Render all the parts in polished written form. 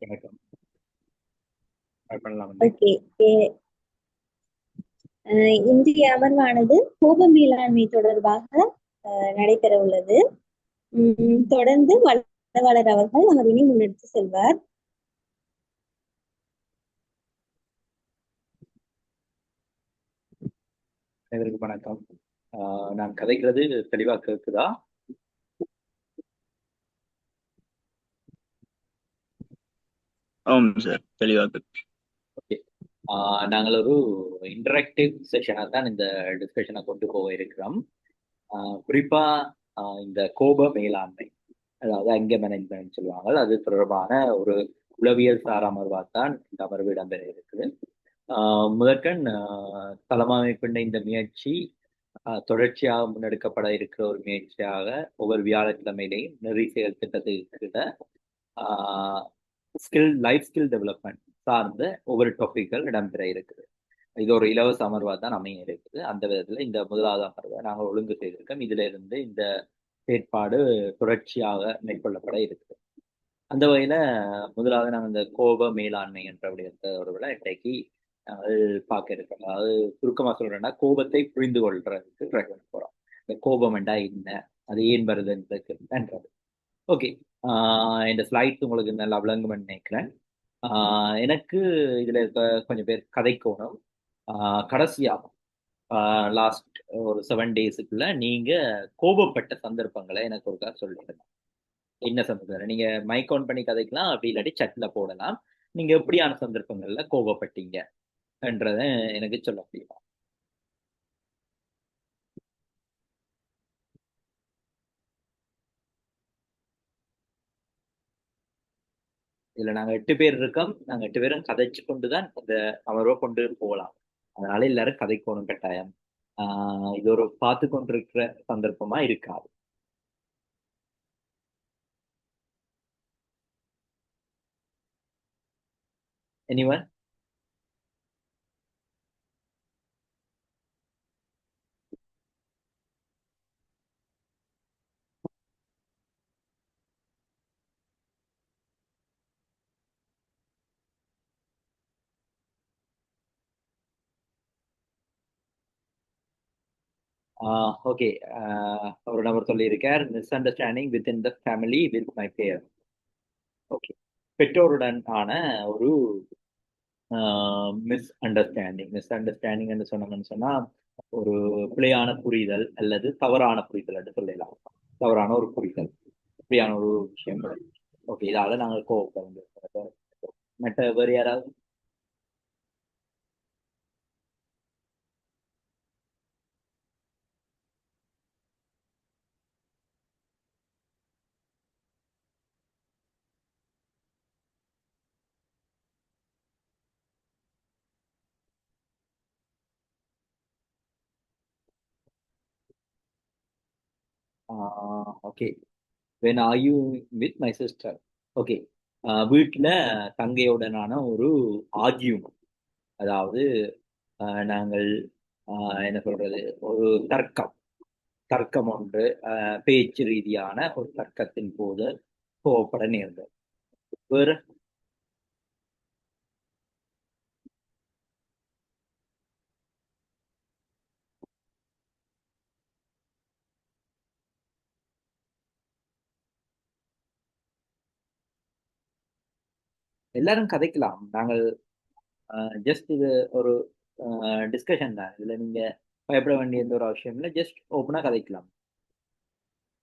வணக்கம். பண்ணலாம் வந்து. ஓகே. இன்றைய அமர்வானது கோப மேலாண்மை தொடர்பாக நடைபெற உள்ளது. தொடர்ந்து வளவளர் அவர்கள் அமர்வினை முன்னெடுத்து செல்வார். அனைவருக்கும் வணக்கம். நான் கதைக்கிறது தெளிவா கேக்குதா? ஆமாம் சார், தெளிவாக. ஓகே. நாங்கள் ஒரு இன்டராக்டிவ் செஷனாக தான் இந்த டிஸ்கஷனை கொண்டு போக இருக்கிறோம். குறிப்பா இந்த கோப மேலாண்மை, அதாவது அங்க மேனேஜ்மெண்ட் சொல்லுவாங்க, அது தொடர்பான ஒரு உளவியல் சார் அமர்வாக தான் இந்த அமர்வு இடம்பெற இருக்குது. முதற்கண் தளவமைப்பின் இந்த முயற்சி தொடர்ச்சியாக முன்னெடுக்கப்பட இருக்கிற ஒரு முயற்சியாக ஒவ்வொரு வியாழக்கிழமையிலையும் நெறி செயல் திட்டத்துக்கிட்ட லைஃப் ஸ்கில் டெவலப்மெண்ட் சார்ந்த ஒவ்வொரு டாபிக்கள் இடம்பெற இருக்குது. இது ஒரு இலவச அமர்வாக தான் அமைய இருக்குது. அந்த விதத்தில் இந்த முதலாவது அமர்வை நாங்கள் ஒழுங்கு செய்திருக்கோம். இதுல இருந்து இந்த செயற்பாடு தொடர்ச்சியாக மேற்கொள்ளப்பட இருக்குது. அந்த வகையில முதலாவது நாங்கள் இந்த கோப மேலாண்மை என்ற விடயத்தை ஒரு விட இன்றைக்கு பார்க்க இருக்கோம். அதாவது சுருக்கமாக சொல்றேன்னா, கோபத்தை புரிந்து கொள்றதுக்கு ட்ரை பண்ண போறோம். இந்த கோபம் என்றா என்ன, அது ஏன் வருதுன்றது. ஓகே. இந்த ஸ்லைட்ஸ் உங்களுக்கு நல்லா விளங்குமென்னு நினைக்கிறேன். எனக்கு இதுல இருக்க கொஞ்சம் பேர் கதைக்கோணும். கடைசியாக லாஸ்ட் ஒரு 7 டேஸுக்குள்ள நீங்க கோபப்பட்ட சந்தர்ப்பங்களை எனக்கு ஒருக்கா சொல்லிடுங்க. என்ன சந்தர்ப்பம் நீங்க மைக் ஆன் பண்ணி கதைக்கலாம், அப்படி இல்லாட்டி சட்ல போடலாம். நீங்க எப்படியான சந்தர்ப்பங்கள்ல கோபப்பட்டீங்க என்றத எனக்கு சொல்ல முடியுமா? இதுல நாங்க 8 பேர் இருக்கோம். நாங்க 8 பேரும் கதைச்சு கொண்டுதான் இந்த அமர்வை கொண்டு போகலாம். அதனால எல்லாரும் கதைக்கோணும் கட்டாயம். இது ஒரு பார்த்து கொண்டிருக்கிற சந்தர்ப்பமா இருக்காது. எனிவன்? ஓகே. ஒரு நபர் சொல்லியிருக்கார், miss understanding with in the family with my பேர். ஓகே. பெற்றோருடன் ஆன ஒரு மிஸ் அண்டர்ஸ்டாண்டிங் என்று சொன்னோம்னு சொன்னா ஒரு பிழையான புரிதல் அல்லது தவறான புரிதல் என்று சொல்லலாம். தவறான ஒரு புரிதல், இப்படியான ஒரு விஷயம். ஓகே, இதால நாங்கள் கோவப்படுறோம். மற்ற வேறு யாராவது? Okay. when are you with my sister? Okay. வீட்டில் தங்கையுடனான ஒரு ஆர்கியூமெண்ட், அதாவது நாங்கள் என்ன சொல்றது, ஒரு தர்க்கம் தர்க்கம் ஒன்று, பேச்சு ரீதியான ஒரு தர்க்கத்தின் போது கோவப்பட நேர்ந்தது. வேறு? எல்லாரும் கதைக்கலாம். நாங்கள் ஜஸ்ட் இது ஒரு டிஸ்கஷன் தான். இதுல நீங்க பயப்பட வேண்டிய எந்த ஒரு அவசியம் இல்லை. ஜஸ்ட் ஓப்பனா கதைக்கலாம்.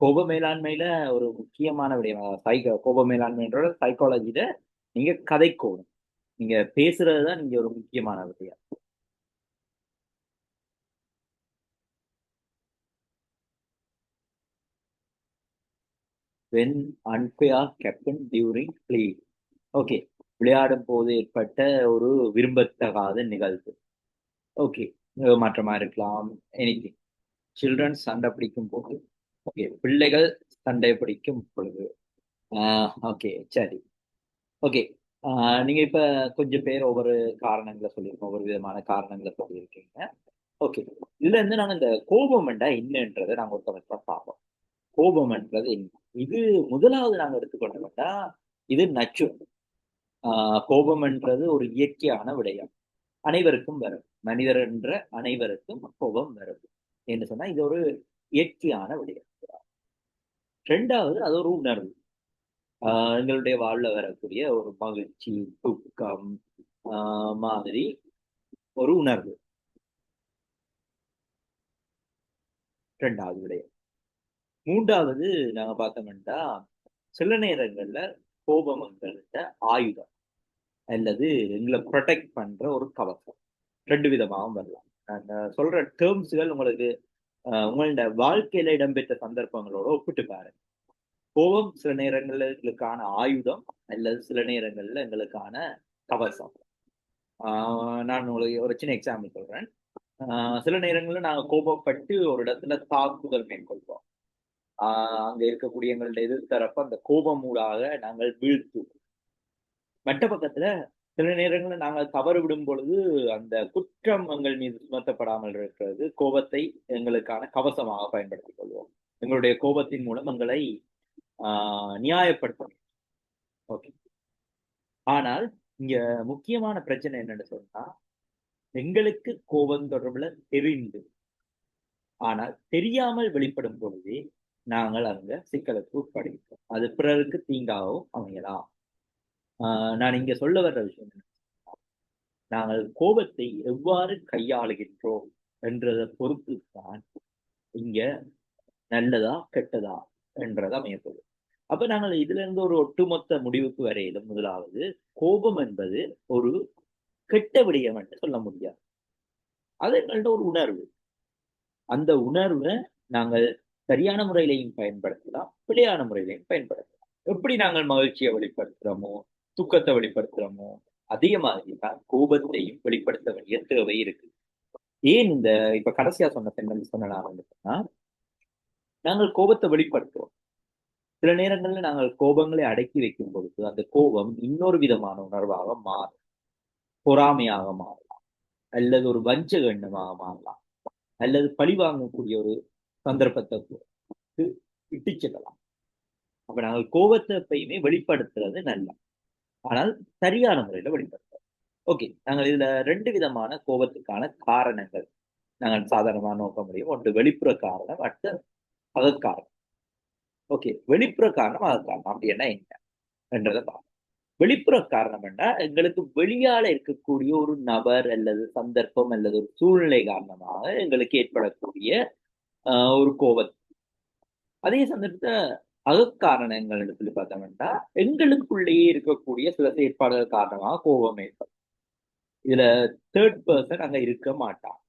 கோப மேலாண்மையில ஒரு முக்கியமான விடயம் கோப மேலாண்மைன்ற சைக்காலஜில நீங்க கதைக்கோணும். நீங்க பேசுறது தான் நீங்க ஒரு முக்கியமான விடயம். when unfair captain during play. Okay. விளையாடும் போது ஏற்பட்ட ஒரு விரும்பத்தகாத நிகழ்வு. ஓகே. மாற்றமா இருக்கலாம். எனிதிங். சில்ட்ரன் சண்டை பிடிக்கும் போது. ஓகே. பிள்ளைகள் சண்டை பிடிக்கும் பொழுது. ஓகே, சரி. ஓகே. நீங்க இப்ப கொஞ்சம் பேர் ஒவ்வொரு காரணங்களை சொல்லியிருக்கோம், ஒவ்வொரு விதமான காரணங்களை சொல்லியிருக்கீங்க. ஓகே. இதுல இருந்து நாங்க இந்த கோபம் என்னன்றதை நாங்க ஒரு கணக்கா பார்ப்போம். கோபம்ன்றது என்ன? இது முதலாவது நாங்க எடுத்துக்கொண்டோம்னா, இது நச்சு. கோபம்ன்றது ஒரு இயற்கையான விடயம், அனைவருக்கும் வரும். மனிதர் என்ற அனைவருக்கும் கோபம் வரும் என்று சொன்னா இது ஒரு இயற்கையான விடயம். ரெண்டாவது அது ஒரு உணர்வு. எங்களுடைய வாழ்ல வரக்கூடிய ஒரு மகிழ்ச்சி, துக்கம் மாதிரி ஒரு உணர்வு. ரெண்டாவது விடயம். மூன்றாவது நாங்க பார்த்தோம்னா சில நேரங்கள்ல கோபம் எங்கள்கிட்ட ஆயுதம் அல்லது எங்களை ப்ரொடெக்ட் பண்ற ஒரு கவசம். ரெண்டு விதமாகவும் வரலாம். நான் சொல்ற டேர்ம்ஸ்கள் உங்களுக்கு உங்களோட வாழ்க்கையில இடம்பெற்ற சந்தர்ப்பங்களோட ஒப்பிட்டு பாருங்க. கோபம் சில நேரங்கள்ல எங்களுக்கான ஆயுதம் அல்லது சில நேரங்கள்ல எங்களுக்கான கவசம். நான் உங்களுக்கு ஒரு சின்ன எக்ஸாம்பிள் சொல்றேன். சில நேரங்கள்ல நாங்க கோபப்பட்டு ஒரு இடத்துல தாக்குதல் மேற்கொள்வோம். அங்க இருக்கக்கூடிய எங்களுடைய எதிர்த்தரப்ப அந்த கோபம் ஊடாக நாங்கள் வீழ்த்துவோம். மற்ற பக்கத்துல சில நேரங்களில் நாங்கள் தவறு விடும் பொழுது அந்த குற்றம் எங்கள் மீது சுமத்தப்படாமல் இருக்கிறது கோபத்தை எங்களுக்கான கவசமாக பயன்படுத்திக் கொள்வோம். எங்களுடைய கோபத்தின் மூலம் எங்களை நியாயப்படுத்த. ஓகே. ஆனால் இங்க முக்கியமான பிரச்சனை என்னன்னு சொன்னா, எங்களுக்கு கோபம் தொடர்புல தெரிந்து ஆனால் தெரியாமல் வெளிப்படும் பொழுதே நாங்கள் அங்க சிக்கலுக்கு உட்படுகிறோம். அது பிறருக்கு தீங்காகவும் அமையலாம். நான் இங்க சொல்ல வர்ற விஷயம், நாங்கள் கோபத்தை எவ்வாறு கையாளுகின்றோம் என்றதை பொறுத்து தான் இங்க நல்லதா கெட்டதா என்றது அமையப்படும். அப்ப நாங்கள் இதுல இருந்து ஒரு ஒட்டுமொத்த முடிவுக்கு வரையிலும் முதலாவது கோபம் என்பது ஒரு கெட்ட விடயம் என்று சொல்ல முடியாது. அது எங்கள்ட்ட ஒரு உணர்வு. அந்த உணர்வை நாங்கள் சரியான முறையிலையும் பயன்படுத்தலாம், பிழையான முறையிலையும் பயன்படுத்தலாம். எப்படி நாங்கள் மகிழ்ச்சியை வெளிப்படுத்துறோமோ, துக்கத்தை வெளிப்படுத்துறோமோ, அதே மாதிரி தான் கோபத்தையும் வெளிப்படுத்த வேண்டிய தேவை இருக்கு. ஏன் இந்த இப்ப கடைசியா சொன்ன சென்டென்ஸ் சொன்னா, நாங்கள் கோபத்தை வெளிப்படுத்துவோம். சில நேரங்கள்ல நாங்கள் கோபங்களை அடக்கி வைக்கும் பொழுது அந்த கோபம் இன்னொரு விதமான உணர்வாக மாறும். பொறாமையாக மாறலாம், அல்லது ஒரு வஞ்சக எண்ணமாக மாறலாம், அல்லது பழி வாங்கக்கூடிய ஒரு சந்தர்ப்பத்தை விட்டு செல்லலாம். அப்ப நாங்கள் கோபத்தை எப்பயுமே வெளிப்படுத்துறது நல்ல, ஆனால் சரியான முறையில வெளிப்படுத்துறோம். ஓகே, நாங்கள் இதுல ரெண்டு விதமான கோபத்துக்கான காரணங்கள் நாங்கள் சாதாரணமாக நோக்க முடியும். ஒன்று வெளிப்புற காரணம், அடுத்த அகக்காரணம். ஓகே, வெளிப்புற காரணம் அகக்காரணம் அப்படின்னா என்ன என்றதை பார்ப்போம். வெளிப்புற காரணம் என்ன, எங்களுக்கு வெளியால இருக்கக்கூடிய ஒரு நபர் அல்லது சந்தர்ப்பம் அல்லது ஒரு சூழ்நிலை காரணமாக எங்களுக்கு ஏற்படக்கூடிய ஒரு கோபம். அதே சந்தர்ப்பத்தை அகக்காரணங்கள் சொல்லி பார்த்தோம்னா எங்களுக்குள்ளேயே இருக்கக்கூடிய சில செயற்பாடுகள் காரணமாக கோபம் ஏற்படும். இதுல தேர்ட் பர்சன் அங்க இருக்க மாட்டான்.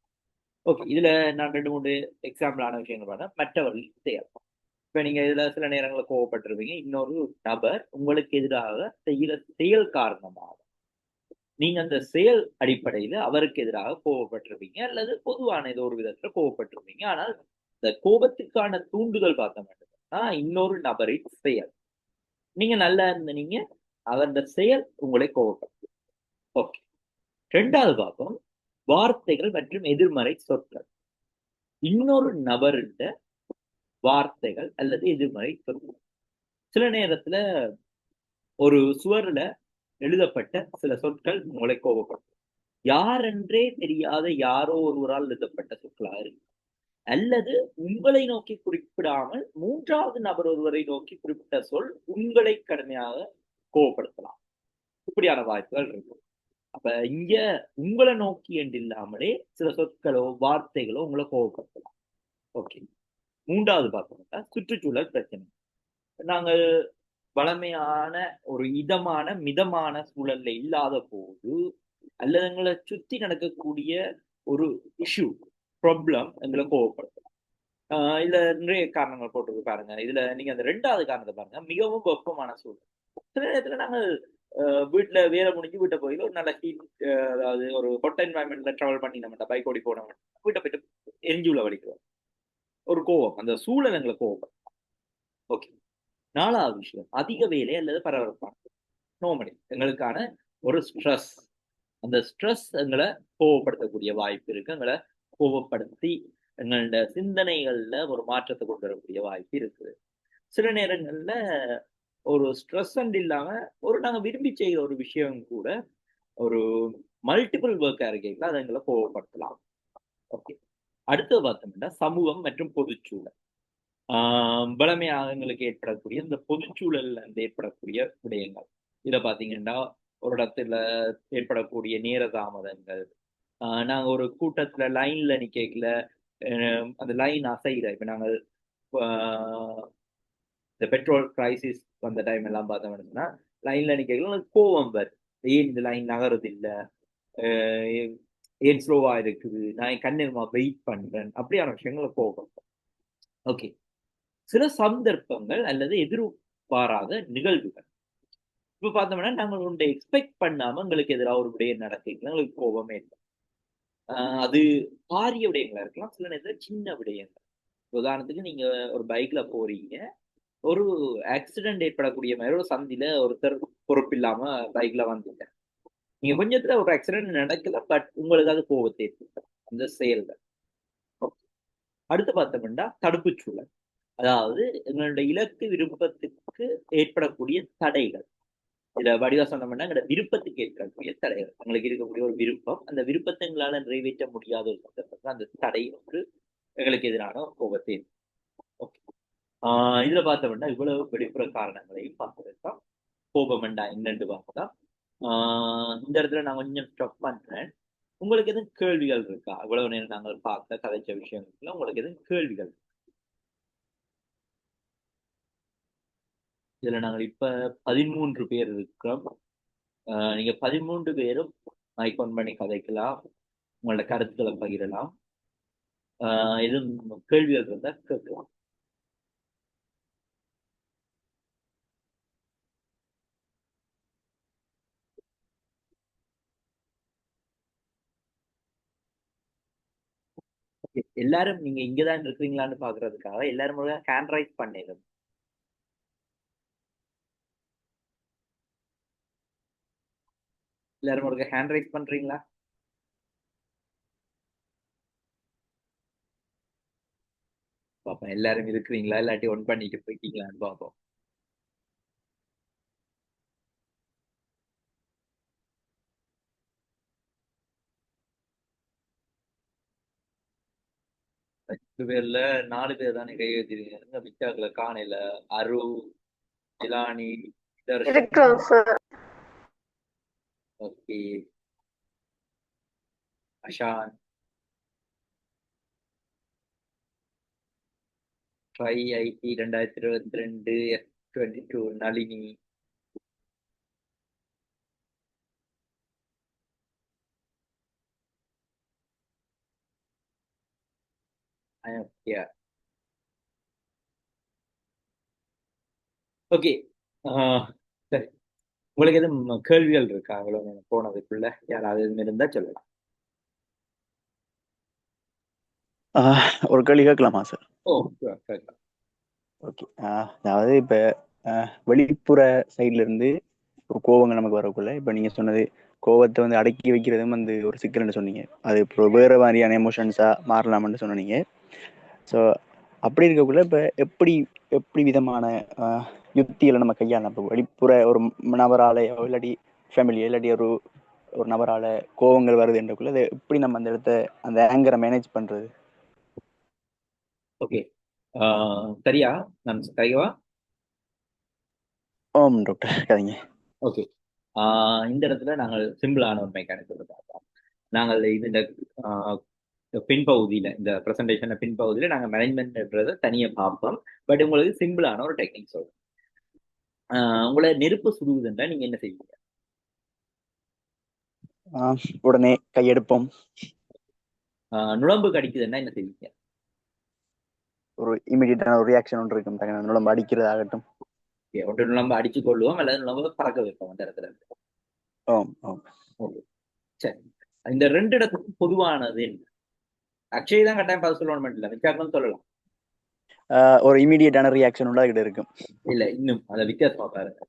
ஓகே, இதுல நான் ரெண்டு மூணு எக்ஸாம்பிளான விஷயங்கள் பார்த்தா மற்றவர்கள் செய்யலாம். இப்ப நீங்க இதுல சில நேரங்களில் கோவப்பட்டிருப்பீங்க, இன்னொரு நபர் உங்களுக்கு எதிராக செய்யற செயல் காரணமாக நீங்க அந்த செயல் அடிப்படையில அவருக்கு எதிராக கோவப்பட்டிருப்பீங்க, அல்லது பொதுவான ஏதோ ஒரு விதத்துல கோவப்பட்டிருப்பீங்க. ஆனால் இந்த கோபத்துக்கான தூண்டுதல் பார்த்தோம்னா இன்னொரு நபரின் செயல். நீங்க நல்லா இருந்தீங்க, அந்த செயல் உங்களை கோவப்படுத்தும். ஓகே, ரெண்டாவது பார்ப்போம் வார்த்தைகள் மற்றும் எதிர்மறை சொற்கள். இன்னொரு நபருட வார்த்தைகள் அல்லது எதிர்மறை சொற்கள். சில நேரத்துல ஒரு சுவர்ல எழுதப்பட்ட சில சொற்கள் உங்களை கோபப்படுத்தும். யாரென்றே தெரியாத யாரோ ஒருவரால் எழுதப்பட்ட சொற்களாக இருக்கு, அல்லது உங்களை நோக்கி குறிப்பிடாமல் மூன்றாவது நபர் ஒருவரை நோக்கி குறிப்பிட்ட சொல் உங்களை கடுமையாக கோபப்படுத்தலாம். இப்படியான வாய்ப்புகள் இருக்கு. அப்ப இங்க உங்களை நோக்கி என்று இல்லாமலே சில சொற்களோ வார்த்தைகளோ உங்களை கோபப்படுத்தலாம். ஓகே, மூன்றாவது பார்த்தோம்னா சுற்றுச்சூழல் பிரச்சனை. நாங்கள் வளமையான ஒரு இதமான மிதமான சூழல்ல இல்லாத போது, அல்லது எங்களை சுத்தி நடக்கக்கூடிய ஒரு இஷ்யூ ப்ராப்ளம் எங்களை கோவப்படுத்தலாம். இதுல நிறைய காரணங்கள் போட்டு பாருங்க. இதுல நீங்க அந்த ரெண்டாவது காரணத்தை பாருங்க, மிகவும் வெப்பமான சூழல். சில நேரத்துல நாங்கள் வீட்டுல வேலை முடிஞ்சு வீட்டை போய் ஒரு நல்ல ஹீட், அதாவது ஒரு ஹொட் என்வாயன்மெண்ட்ல டிராவல் பண்ணி நம்ம பைக் ஓடி போனோம், வீட்டை போயிட்டு எரிஞ்சுள்ள வலிக்கிறோம். ஒரு கோவம், அந்த சூழல் எங்களை கோவப்படும். ஓகே, நாலாவது விஷயம் அதிக வேலை அல்லது பரபரப்பான நோமடி எங்களுக்கான ஒரு ஸ்ட்ரெஸ். அந்த ஸ்ட்ரெஸ் எங்களை கோவப்படுத்தக்கூடிய வாய்ப்பு இருக்கு. எங்களை கோவப்படுத்தி எங்களோட சிந்தனைகள்ல ஒரு மாற்றத்தை கொண்டு வரக்கூடிய வாய்ப்பு இருக்குது. சில நேரங்கள்ல ஒரு ஸ்ட்ரெஸ் இல்லாம நாங்க விரும்பி செய்கிற ஒரு விஷயம் கூட ஒரு மல்டிபிள் ஒர்க்கா இருக்கீங்களா அதை எங்களை கோவப்படுத்தலாம். ஓகே. அடுத்தது பார்த்தோம்னா சமூகம் மற்றும் பொதுச்சூழல். வளமையாக எங்களுக்கு ஏற்படக்கூடிய இந்த பொதுச்சூழல்ல இருந்து ஏற்படக்கூடிய விடயங்கள். இதை பார்த்தீங்கன்னா ஒரு இடத்துல ஏற்படக்கூடிய நேர தாமதங்கள். நாங்க ஒரு கூட்டத்துல லைன்ல நிக்கல, அந்த லைன் அசைல. இப்ப நாங்கள் இந்த பெட்ரோல் கிரைசிஸ் வந்த டைம் எல்லாம் பார்த்தோம்னா லைன்ல நிக்கல கோவம் வருது. ஏன் இந்த லைன் நகருது இல்ல, ஏன் ஸ்லோவா இருக்குது, நான் என் கண்ணியமா வெயிட் பண்றேன், அப்படியான விஷயங்களை கோவம். ஓகே. சில சந்தர்ப்பங்கள் அல்லது எதிர்பாராத நிகழ்வுகள். இப்ப பார்த்தோம்னா நாங்கள் ஒன்றை எக்ஸ்பெக்ட் பண்ணாம எங்களுக்கு எதிராக ஒரு விடயம் நடக்கல, எங்களுக்கு கோபமே இல்லை. அது பாரிய விடயங்களா இருக்கலாம், சில நேரத்தில் சின்ன விடயங்கள். உதாரணத்துக்கு நீங்க ஒரு பைக்ல போறீங்க, ஒரு ஆக்சிடென்ட் ஏற்படக்கூடிய மாதிரி ஒரு சந்தில ஒருத்தர் பொறுப்பு இல்லாம பைக்ல வந்துங்க. நீங்க கொஞ்சத்துல ஒரு ஆக்சிடென்ட் நடக்கல, பட் உங்களுக்கு அது கோபத்தை ஏற்படுத்தும் அந்த செயல்கள். அடுத்து பார்த்தோம்னா தடுப்பு சூழல். அதாவது எங்களுடைய இலக்கு விருப்பத்துக்கு ஏற்படக்கூடிய தடைகள். இதுல வடிவா சொன்னோம்னா எங்களோட விருப்பத்துக்கு ஏற்படக்கூடிய தடைகள். எங்களுக்கு இருக்கக்கூடிய ஒரு விருப்பம், அந்த விருப்பத்தை எங்களால நிறைவேற்ற முடியாத ஒரு சந்தர்ப்பத்தில் அந்த தடை ஒன்று எங்களுக்கு எதிரான கோபத்தை. ஓகே. இதுல பார்த்தோம்னா இவ்வளவு வெளிப்புற காரணங்களையும் பார்த்துருக்கோம். கோபம் என்னன்னு பார்த்தா இந்த இடத்துல நான் கொஞ்சம் ஸ்டாப் பண்றேன். உங்களுக்கு எதுவும் கேள்விகள் இருக்கா? இவ்வளவு நேரம் நாங்கள் பார்த்த கதைச்ச விஷயங்கள்ல உங்களுக்கு எதுவும் கேள்விகள்? இதுல நாங்கள் இப்ப 13 பேர் இருக்கிறோம். நீங்க 13 பேரும் மைக் ஆன் பண்ணி கதைக்கலாம், உங்களோட கருத்துக்களை பகிரலாம். எதுவும் கேள்விகள் இருந்தா கேட்கலாம். எல்லாரும் நீங்க இங்கதான் இருக்கிறீங்களான்னு பாக்குறதுக்காக எல்லாரும் ஹேண்ட் ரைஸ் பண்ணிடும். எல்லாரும் ஒரு ஹேண்ட் ரைஸ் பண்றீங்களா? பாப்போம் எல்லாரும் இருக்கிறீங்களா, இல்லாட்டி ஒன் பண்ணிட்டு போயிட்டீங்களான்னு பாப்போம். 10 பேர்ல 4 பேர் தானே கை வச்சிருக்கீங்க. விச்சாக்களை காணையில அரு, இலானி, ஓகே, அஷான், ட்ரை ஐடி 2022 F22 நளினி, ஓகே. சரி, உங்களுக்கு எதுவும் கேள்விகள் இருக்கா அவ்வளவு போனதுக்குள்ள? யாராவது எதுவும் இருந்தா சொல்லலாம். ஒரு கேள்வி கேட்கலாமா சார்? கேட்கலாம். ஓகே. அதாவது இப்ப வெளிப்புற சைட்ல இருந்து ஒரு கோவங்கள் நமக்கு வரக்குள்ள, இப்ப நீங்க சொன்னது கோவத்தை வந்து அடக்கி வைக்கிறதும் வந்து ஒரு சிக்கல்னு சொன்னீங்க. அது இப்போ வேற மாதிரியான எமோஷன்ஸா மாறலாம்னு சொன்னீங்க. ஸோ அப்படி இருக்கக்குள்ள இப்ப எப்படி எப்படி விதமான யுக்திகளை நம்ம கையாளலாம்? இப்போ வெளிப்புற ஒரு நபராலையோ இல்லாட்டி ஃபேமிலியோ இல்லாட்டி ஒரு நபரால கோவங்கள் வருது என்றக்குள்ள அதை எப்படி நம்ம அந்த இடத்த அந்த ஆங்கரை மேனேஜ் பண்றது? ஓகே, சரியா? நான் சரிவா? ஓம் டாக்டர் கதைங்க. ஓகே. இந்த இடத்துல நாங்கள் சிம்பிளான ஒரு மெக்கானிக் பார்த்தோம். நாங்கள் இந்த பின்பகுதியில இந்த பிரசன்டேஷன் பின்பகுதியில நாங்கள் மேனேஜ்மெண்ட்ன்றதை தனியாக பார்ப்போம். பட் உங்களுக்கு சிம்பிளான ஒரு டெக்னிக் சொல்றோம். உங்களை நெருப்பு சுடுவதுன்றா நீங்க என்ன செய்வீங்க? உடனே கையெடுப்போம். நுழம்பு கடிக்குதுன்னா என்ன செய்வீங்க? ஒரு இமிடியட்டான ஒரு ரியாக்ஷன் ஒன்று இருக்கும். நுழம்பு அடிக்கிறதாகட்டும், ஒன்று நுழம்பு அடிச்சு கொள்ளுவோம் அல்லது நுழம்பு பறக்க வைப்போம் அந்த இடத்துல. சரி, இந்த 2 இடத்துக்கும் பொதுவானது அக்ஷய் தான் கட்டாயம் பதில் சொல்லணும் இல்ல, வித்தியாசம் சொல்லலாம். ஒரு இமிடியட்டான ரியாக்ஷன் உண்டா கிட்ட இருக்கும். இல்ல, இன்னும் அந்த வித்தியாசமா பாருங்க.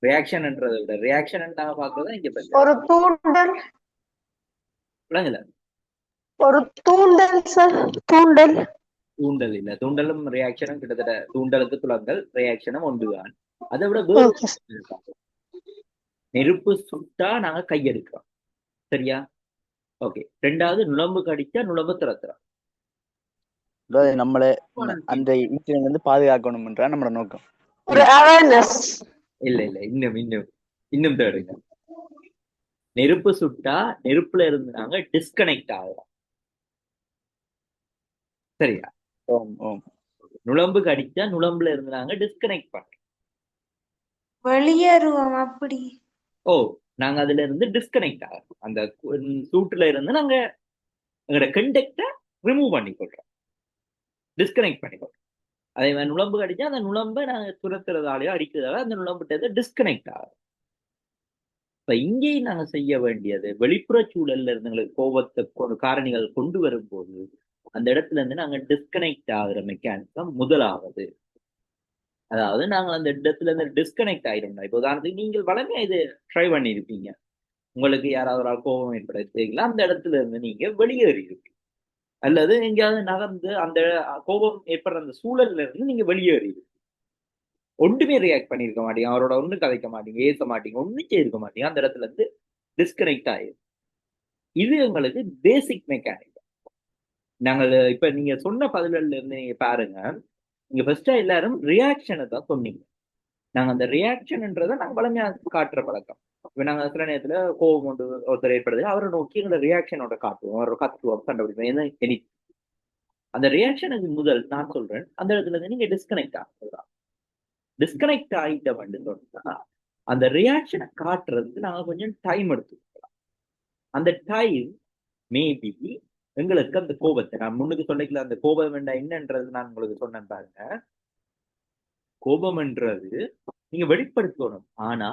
ரியாக்ஷன்ன்றதை விட ரியாக்ஷன் பாக்குறதா இங்க ஒரு தூண்டல். விளங்கல? ஒரு தூண்டல் சார். தூண்டல் இல்ல, தூண்டலும் ரியாக்ஷனும் கிட்டத்தட்ட தூண்டலுக்கு துளங்கள் ரியாக்ஷனும் ஒன்றுதான். அதை விட வேறு ஓகே சார். இருக்கா? நெருப்பு சுட்டா நாங்க கையெடுக்கிறோம், சரியா? ஓகே. ரெண்டாவது, நுளம்பு கடிச்சா நுளம்பு திறத்துறோம். அதாவது நம்மளை அந்த இன்சிடென்ட் வந்து பாதுகாக்கணும்ன்றா நம்மளோட நோக்கம். ஒரு அவேர்னஸ். இல்ல இல்ல, இன்னும் இன்னும் இன்னும் தேடுங்க. நெருப்பு சுட்டா நெருப்புல இருந்து நாங்க டிஸ்கனெக்ட் ஆகிறோம், சரியா? ஓம் ஓம். நுளம்பு கடிச்சா நுளம்புல இருந்து நாங்க டிஸ்கனெக்ட் பண்றோம். வெளியேறுவோம் அப்படி. ஓ, நாங்க அதுல இருந்து டிஸ்கனெக்ட் ஆகிறோம். அந்த சூட்டுல இருந்து நாங்க எங்களோட கண்டக்டை ரிமூவ் பண்ணி கொள்றோம், டிஸ்கனெக்ட் பண்ணி கொள்றோம். அதே மாதிரி நுளம்பு கடிச்சா அந்த நுளம்பை நாங்க துரத்துறதாலேயோ அடிக்கிறதால அந்த நுளம்புட்டதை டிஸ்கனெக்ட் ஆகும். இப்ப இங்கேயும் நாங்க செய்ய வேண்டியது, வெளிப்புற சூழல்ல இருந்து எங்களுக்கு கோபத்தை காரணிகள் கொண்டு வரும்போது அந்த இடத்துல இருந்து நாங்க டிஸ்கனெக்ட் ஆகுற மெக்கானிசம் முதலாவது. அதாவது நாங்கள் அந்த இடத்துல இருந்து டிஸ்கனெக்ட் ஆயிடும். இப்போ உதாரணத்துக்கு நீங்கள் வளமையா இது ட்ரை பண்ணியிருப்பீங்க. உங்களுக்கு யாராவது ஒரு கோபம் ஏற்படுத்தீங்களா, அந்த இடத்துல இருந்து நீங்க வெளியேறி இருப்பீங்க, அல்லது எங்கேயாவது நகர்ந்து அந்த கோபம் ஏற்படுற அந்த சூழல்ல இருந்து நீங்க வெளியேறி இருப்பீங்க. ஒன்றுமே ரியாக்ட் பண்ணியிருக்க மாட்டீங்க, அவரோட ஒன்றும் கதைக்க மாட்டீங்க, ஏச மாட்டீங்க, ஒன்றும் செய்திருக்க மாட்டீங்க. அந்த இடத்துல இருந்து டிஸ்கனெக்ட் ஆயிடும். இது எங்களுக்கு பேசிக் மெக்கானிக். நாங்கள் இப்ப நீங்க சொன்ன பதில்கள்ல இருந்து நீங்க பாருங்க, நீங்க ஃபர்ஸ்டா எல்லாரும் ரியாக்ஷனை தான் சொன்னீங்க. நாங்க அந்த ரியாக்ஷன்ன்றதை நாங்க வளமையா காட்டுற பழக்கம். இப்ப நாங்க சில நேரத்துல கோபம் கொண்டு ஒருத்தர் ஏற்படுது, அவரை நோக்கி எங்களை ரியாக்ஷனோட காட்டுவோம், அவரை கத்துவோம், கண்டுபிடிப்போம். ஏன்னா அந்த ரியாக்ஷனுக்கு முதல் நான் சொல்றேன், அந்த இடத்துல இருந்து நீங்க டிஸ்கனெக்ட் ஆகுறதா. டிஸ்கனெக்ட் ஆகிட்ட சொன்னா அந்த ரியாக்ஷனை காட்டுறதுக்கு நாங்க கொஞ்சம் டைம் எடுத்துக்கலாம். அந்த டைம் மேபி எங்களுக்கு அந்த கோபத்தை நான் முன்னுக்கு சொல்லிக்கல, அந்த கோபம் என்னன்றது நான் உங்களுக்கு சொன்னேன் பாருங்க. கோபம்ன்றது நீங்க வெளிப்படுத்தணும், ஆனா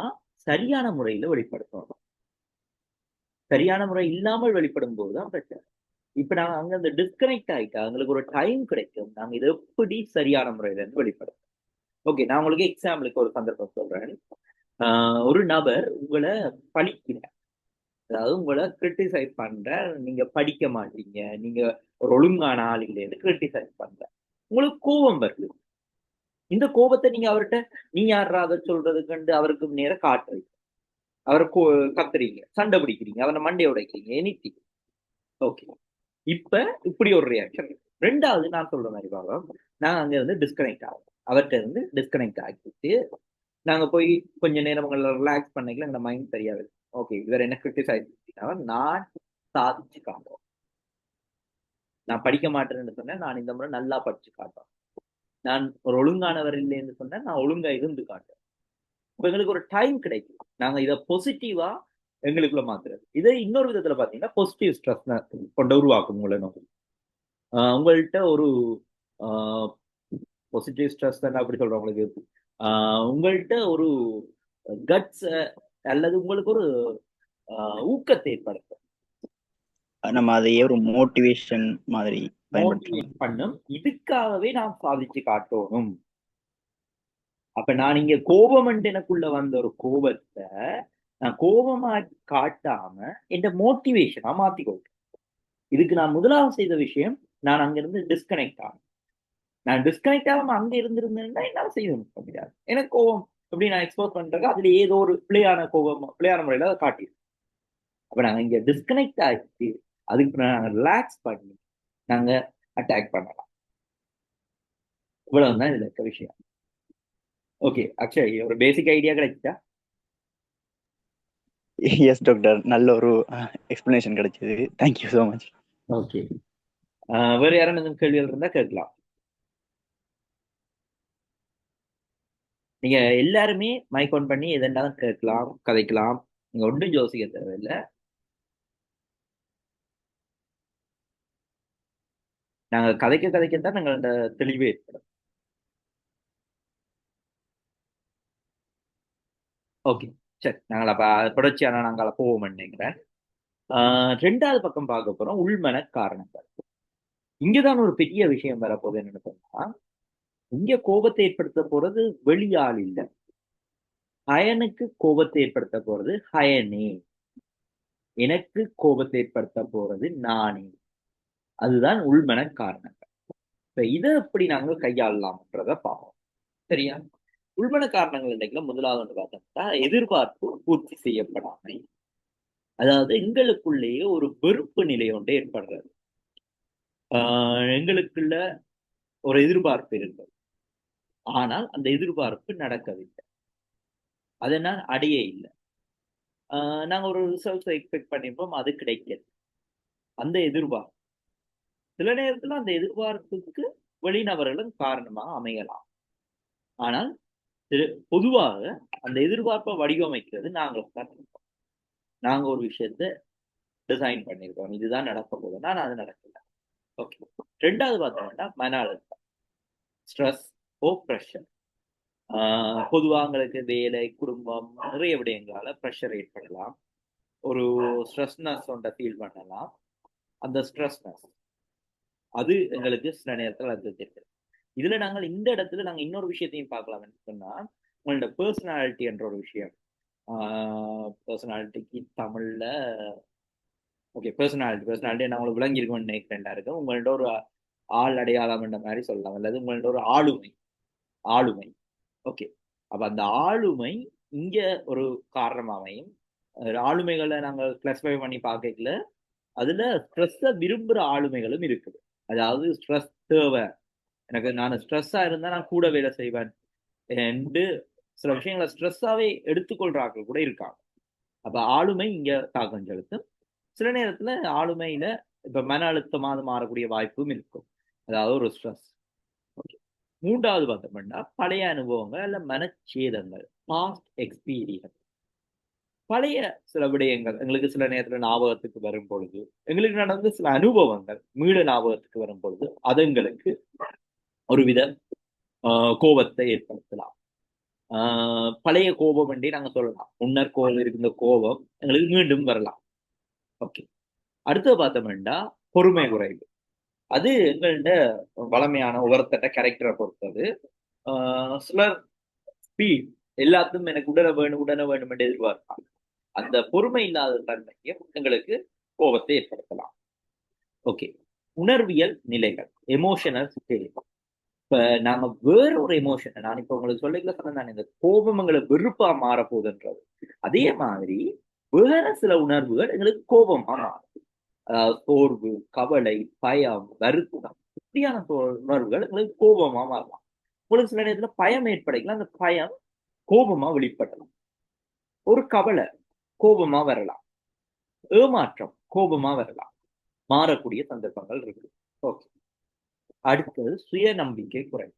சரியான முறையில வெளிப்படுத்தணும். சரியான முறை இல்லாமல் வெளிப்படும் போதுதான் பிரச்சனை. இப்ப நாங்க அங்க அந்த டிஸ்கனெக்ட் ஆயிட்டா எங்களுக்கு ஒரு டைம் கிடைக்கும், நாங்க இதை எப்படி சரியான முறையில இருந்து வெளிப்படுத்தும். ஓகே, நான் உங்களுக்கு எக்ஸாம்பிளுக்கு ஒரு சந்தர்ப்பம் சொல்றேன். ஒரு நபர் உங்களை பழிக்கிறார், அதாவது உங்களை கிரிட்டிசைஸ் பண்ற, நீங்க படிக்க மாட்டீங்க, நீங்க ஒரு ஒழுங்கான ஆள் இல்லைன்னு கிரிட்டிசைஸ் பண்ற, உங்களுக்கு கோபம் வருது. இந்த கோபத்தை நீங்க அவர்கிட்ட நீ யாரா அதை சொல்றதுக்கு அவருக்கு நேரம் காட்டுறீங்க, அவரை கத்துறீங்க, சண்டை பிடிக்கிறீங்க, அவரை மண்டையை உடைக்கிறீங்க, எனிதிங். ஓகே, இப்ப இப்படி ஒரு ரியாக்ஷன். ரெண்டாவது நான் சொல்ற மாதிரி பாருங்க, நாங்க அங்க இருந்து டிஸ்கனெக்ட் ஆகும், அவர்கிட்ட இருந்து டிஸ்கனெக்ட் ஆகிட்டு நாங்க போய் கொஞ்ச நேரம் ரிலாக்ஸ் பண்ணிக்கல, எங்க மைண்ட் சரியாகுது. ஓகே, இவர் என்ன கிரிட்டிசைஸ் நான் சாதிச்சு காட்டுறோம், நான் படிக்க மாட்டேன்னு சொன்னேன், நான் இந்த முறை நல்லா படிச்சு காட்டுறேன், நான் ஒரு ஒழுங்கானவர் இல்லைன்னு சொன்னேன், நான் ஒழுங்கா இருந்து காட்டுறேன். இப்ப எங்களுக்கு ஒரு டைம் கிடைக்கும், நாங்க இதை பாசிட்டிவா எங்களுக்குள்ள மாத்துறது. இதை இன்னொரு விதத்துல பாத்தீங்கன்னா பாசிட்டிவ் ஸ்ட்ரெஸ் கொண்டு உருவாக்கும் உங்களை நோக்கி. உங்கள்கிட்ட ஒரு பாசிட்டிவ் ஸ்ட்ரெஸ் தான் அப்படி சொல்றேன் உங்களுக்கு. உங்கள்கிட்ட ஒரு கட்ஸ் அல்லது உங்களுக்கு ஒரு ஊக்கத்தை ஏற்படுத்தும், நம்ம அதையே ஒரு மோட்டிவேஷன் மாதிரி மோட்டிவேட் பண்ணும். இதுக்காகவே நான் சாதிச்சு காட்டணும். அப்ப நான் இங்க கோபம் எனக்குள்ள வந்த ஒரு கோபத்தை நான் கோபமா காட்டாம என் மோட்டிவேஷனா மாத்திக்கொள்றேன். இதுக்கு நான் முதலாவது செய்த விஷயம், நான் அங்கிருந்து டிஸ்கனெக்ட் ஆகும். நான் டிஸ்கனெக்ட் ஆகாம அங்க இருந்திருந்தேன்னா என்னால செய்ய முடியாது. எனக்கு கோபம் எப்படி நான் எக்ஸ்போஸ் பண்றது, அதுல ஏதோ ஒரு பிள்ளையான கோபம் பிள்ளையான முறையில அதை காட்டிடும். அப்ப நாங்க இங்க டிஸ்கனெக்ட் ஆகிட்டு அதுக்கு நாங்க ரிலாக்ஸ் பண்ணி நாங்க அட்டாக் பண்ணலாம். இவ்வளவுதான் இதுல இருக்க விஷயம். ஓகே அக்ஷய், ஒரு பேசிக் ஐடியா கிடைச்சா? எஸ் டாக்டர், நல்ல ஒரு எக்ஸ்பிளனேஷன் கிடைச்சது, தேங்க்யூ ஸோ மச். ஓகே, வேற யாரும் எதுவும் கேள்விகள் இருந்தா கேட்கலாம். நீங்க எல்லாருமே மைக் ஆன் பண்ணி எதெல்லாம் கேட்கலாம், கதைக்கலாம், நீங்க ஒன்றும் யோசிக்க தேவையில்லை. நாங்க கதைக்கத்தான் நாங்கள் தெளிவே ஏற்படும். ஓகே சரி, நாங்கள் அப்ப தொடர்ச்சியான நாங்கள் போவோம் நினைக்கிறேன். ரெண்டாவது பக்கம் பார்க்க போறோம், உள்மன காரணங்கள். இங்கதான் ஒரு பெரிய விஷயம் வரப்போகுது. என்னன்னு சொன்னா, இங்க கோபத்தை ஏற்படுத்த போறது வெளியாள் இல்லை, ஹயனுக்கு கோபத்தை ஏற்படுத்த போறது ஹயனே, எனக்கு கோபத்தை ஏற்படுத்த போறது நானே. அதுதான் உள்மன காரணங்கள். இப்ப இதை எப்படி நாங்கள் கையாளலாம்ன்றத பார்ப்போம், சரியா? உள்மன காரணங்கள் இன்றைக்குல முதலாவது ஒன்று பார்த்தோம்னா எதிர்பார்ப்பு பூர்த்தி செய்யப்படாமை. அதாவது எங்களுக்குள்ளேயே ஒரு வெறுப்பு நிலை ஒன்று ஏற்படுறது. எங்களுக்குள்ள ஒரு எதிர்பார்ப்பு இருந்தது, ஆனால் அந்த எதிர்பார்ப்பு நடக்கவில்லை, அதை நான் அடைய இல்லை. நாங்க ஒரு ரிசல்ட்ஸ் எக்ஸ்பெக்ட் பண்ணிப்போம், அது கிடைக்கல. அந்த எதிர்பார்ப்பு சில நேரத்துல அந்த எதிர்பார்ப்புக்கு வெளிநபர்களும் காரணமாக அமையலாம். ஆனால் பொதுவாக அந்த எதிர்பார்ப்பை வடிவமைக்கிறது நாங்கள் தான். நாங்க ஒரு விஷயத்த டிசைன் பண்ணிருக்கோம், இதுதான் நடக்க போகுது, நான் அது நடக்கல. ஓகே. ரெண்டாவது பார்த்தோம்னா மன அழுத்தம், ஸ்ட்ரெஸ் ஓ ப்ரெஷர். பொதுவாக எங்களுக்கு வேலை, குடும்பம், நிறைய விடயங்களால ப்ரெஷர் ஏற்படலாம். ஒரு ஸ்ட்ரெஸ்னஸ் ஒன்றை ஃபீல் பண்ணலாம். அந்த ஸ்ட்ரெஸ்னஸ் அது எங்களுக்கு சில நேரத்தில் அது தெரியுது. இதுல நாங்கள் இந்த இடத்துல நாங்கள் இன்னொரு விஷயத்தையும் பார்க்கலாம். சொன்னா உங்களோட பர்சனாலிட்டி என்ற ஒரு விஷயம். பர்சனாலிட்டிக்கு தமிழ்ல ஓகே பர்சனாலிட்டி நான் உங்களுக்கு விளங்கியிருக்கோம்னு நினைக்கிறேன்டா இருக்கு. உங்கள்ட்ட ஒரு ஆள் அடையாளம் என்ற மாதிரி சொல்லலாம், அல்லது உங்கள்ட்ட ஒரு ஆளுமை. ஓகே. அப்ப அந்த ஆளுமை இங்க ஒரு காரணம் அமையும். ஆளுமைகளை நாங்கள் கிளாஸிஃபை பண்ணி பார்க்கல, அதுல ஸ்ட்ரெஸ்ஸை விரும்புற ஆளுமைகளும் இருக்குது. அதாவது ஸ்ட்ரெஸ் தேவை, எனக்கு நான் ஸ்ட்ரெஸ்ஸா இருந்தா நான் கூட வேலை செய்வேன் என்று சில விஷயங்களை ஸ்ட்ரெஸ்ஸாவே எடுத்துக்கொள்றார்கள் கூட இருக்காங்க. அப்ப ஆளுமை இங்க தாக்கம் செலுத்தும். சில நேரத்துல ஆளுமையில இப்ப மன அழுத்தமாக மாறக்கூடிய வாய்ப்பும் இருக்கும், அதாவது ஒரு ஸ்ட்ரெஸ். ஓகே. மூன்றாவது பார்த்தோம்னா பழைய அனுபவங்கள் அல்ல மனச்சேதங்கள், பாஸ்ட் எக்ஸ்பீரியன்ஸ். பழைய சில விடயங்கள் எங்களுக்கு சில நேரத்துல ஞாபகத்துக்கு வரும் பொழுது, எங்களுக்கு நடந்த சில அனுபவங்கள் மீள ஞாபகத்துக்கு வரும் பொழுது அது எங்களுக்கு ஒருவித கோபத்தை ஏற்படுத்தலாம். பழைய கோபம் என்றே நாங்க சொல்லலாம். முன்னர் கோபம் இருந்த கோபம் எங்களுக்கு மீண்டும் வரலாம். ஓகே. அடுத்தது பார்த்தோம்னா பொறுமை குறைவு. அது எங்கள்ட வளமையான ஒவ்வொருத்தட்ட கேரக்டரை பொறுத்தது. சிலர் ஸ்பீட், எல்லாத்துக்கும் எனக்கு உடனே வேணும் என்று எதிர்பார்ப்பாங்க. அந்த பொறுமை இல்லாத தன்மையும் எங்களுக்கு கோபத்தை ஏற்படுத்தலாம். ஓகே. உணர்வியல் நிலைகள், எமோஷனல் ஸ்டேட். இப்ப நாம வேற ஒரு எமோஷன், நான் இப்ப உங்களுக்கு சொல்லிக்கல சொன்னேன், இந்த கோபம் எங்களுக்கு வெறுப்பா மாற போகுதுன்றது. அதே மாதிரி வேற சில உணர்வுகள் எங்களுக்கு கோபமா மாறும். சோர்வு, கவலை, பயம், வருத்தம், இப்படியான உணர்வுகள் எங்களுக்கு கோபமா மாறலாம். உங்களுக்கு சில நேரத்துல பயம் ஏற்படைக்கலாம், அந்த பயம் கோபமா வெளிப்படலாம். ஒரு கவலை கோபமா வரலாம், ஏமாற்றம் கோபமா வரலாம், மாறக்கூடிய சந்தர்ப்பங்கள் இருக்கு. ஓகே. அடுத்தது சுயநம்பிக்கை குறைவு,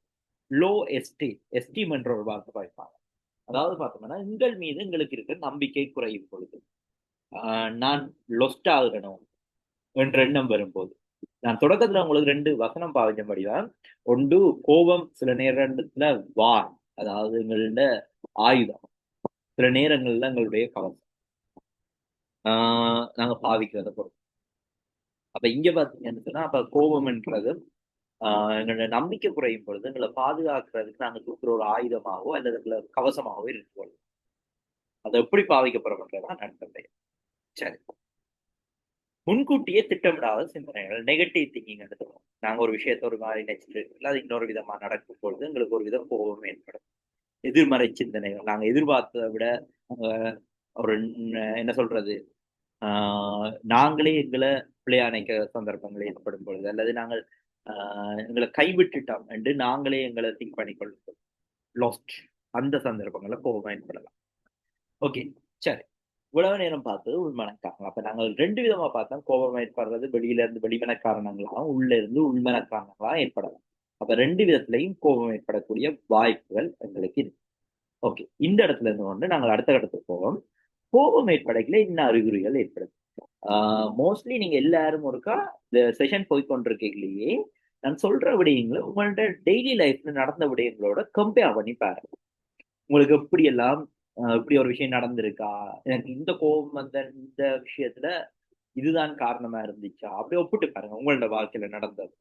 லோ எஸ்டீம் என்ற ஒரு வார்த்தை பாய்ப்பாங்க. அதாவது பார்த்தோம்னா எங்கள் மீது எங்களுக்கு இருக்கிற நம்பிக்கை குறையும் பொழுது, நான் லொஸ்ட் ஆகணும் என்ற எண்ணம் வரும்போது, நான் தொடக்கத்துல உங்களுக்கு 2 வசனம் பாவிச்சபடிதான். ஒன்று கோபம், சில நேரத்துல வார், அதாவது எங்களோட ஆயுதம், சில நேரங்கள்ல எங்களுடைய கவசம் நாங்க பாவிக்கிறத பொறுத்து. அப்ப இங்க பாத்தீங்கன்னு சொன்னா அப்ப கோபம்ன்றது எங்களோட நம்பிக்கை குறையும் பொழுது எங்களை பாதுகாக்கிறதுக்கு நாங்க கொடுக்குற ஒரு ஆயுதமாகவோ அல்லது கவசமாகவோ இருக்கு. அதை எப்படி பாவிக்கப்படுறதுதான் நன்மை. சரி. முன்கூட்டியே திட்டமிடாத சிந்தனைகள், நெகட்டிவ் திங்கிங் எடுத்துக்கணும். நாங்க ஒரு விஷயத்த ஒரு மாதிரி நினைச்சிட்டு இல்லை, அது இன்னொரு விதமா நடக்கும் பொழுது எங்களுக்கு ஒரு விதம் கோபம் ஏற்படும். எதிர்மறை சிந்தனைகள், நாங்க எதிர்பார்த்ததை விட ஒரு என்ன சொல்றது, நாங்களே எங்களை பிள்ளையானைக்க சந்தர்ப்பங்கள் ஏற்படும் பொழுது, அல்லது நாங்கள் எங்களை கைவிட்டுட்டோம் என்று நாங்களே எங்களை திங்க் பண்ணிக்கொள்ளும் லாஸ்ட், அந்த சந்தர்ப்பங்கள்ல கோபம் ஏற்படலாம். ஓகே. சரி. இவ்வளவு நேரம் பார்த்தது உள்மன காரணங்கள். அப்ப நாங்கள் 2 விதமா பார்த்தோம். கோபம் ஏற்படுறது வெளியில இருந்து வெளிமன காரணங்களாகவும் உள்ள இருந்து உள்மன காரணங்களாக ஏற்படலாம். அப்ப 2 விதத்திலையும் கோபம் ஏற்படக்கூடிய வாய்ப்புகள் எங்களுக்கு இருக்கு. ஓகே. இந்த இடத்துல இருந்து கொண்டு நாங்கள் அடுத்த கட்டத்துக்கு போவோம். கோபம் ஏற்படல இன்னும் அறிகுறிகள் ஏற்படுது. மோஸ்ட்லி நீங்க எல்லாரும் ஒருக்கா இந்த செஷன் போய்கொண்டிருக்கீங்களே, நான் சொல்ற விடயங்களை உங்கள்ட்ட டெய்லி லைஃப்ல நடந்த விடயங்களோட கம்பேர் பண்ணி பாருங்க. உங்களுக்கு எப்படி எல்லாம் இப்படி ஒரு விஷயம் நடந்திருக்கா, எனக்கு இந்த கோபம் வந்த இந்த விஷயத்துல இதுதான் காரணமா இருந்துச்சா, அப்படி ஒப்பிட்டு பாருங்க உங்களோட வாழ்க்கையில நடந்தது.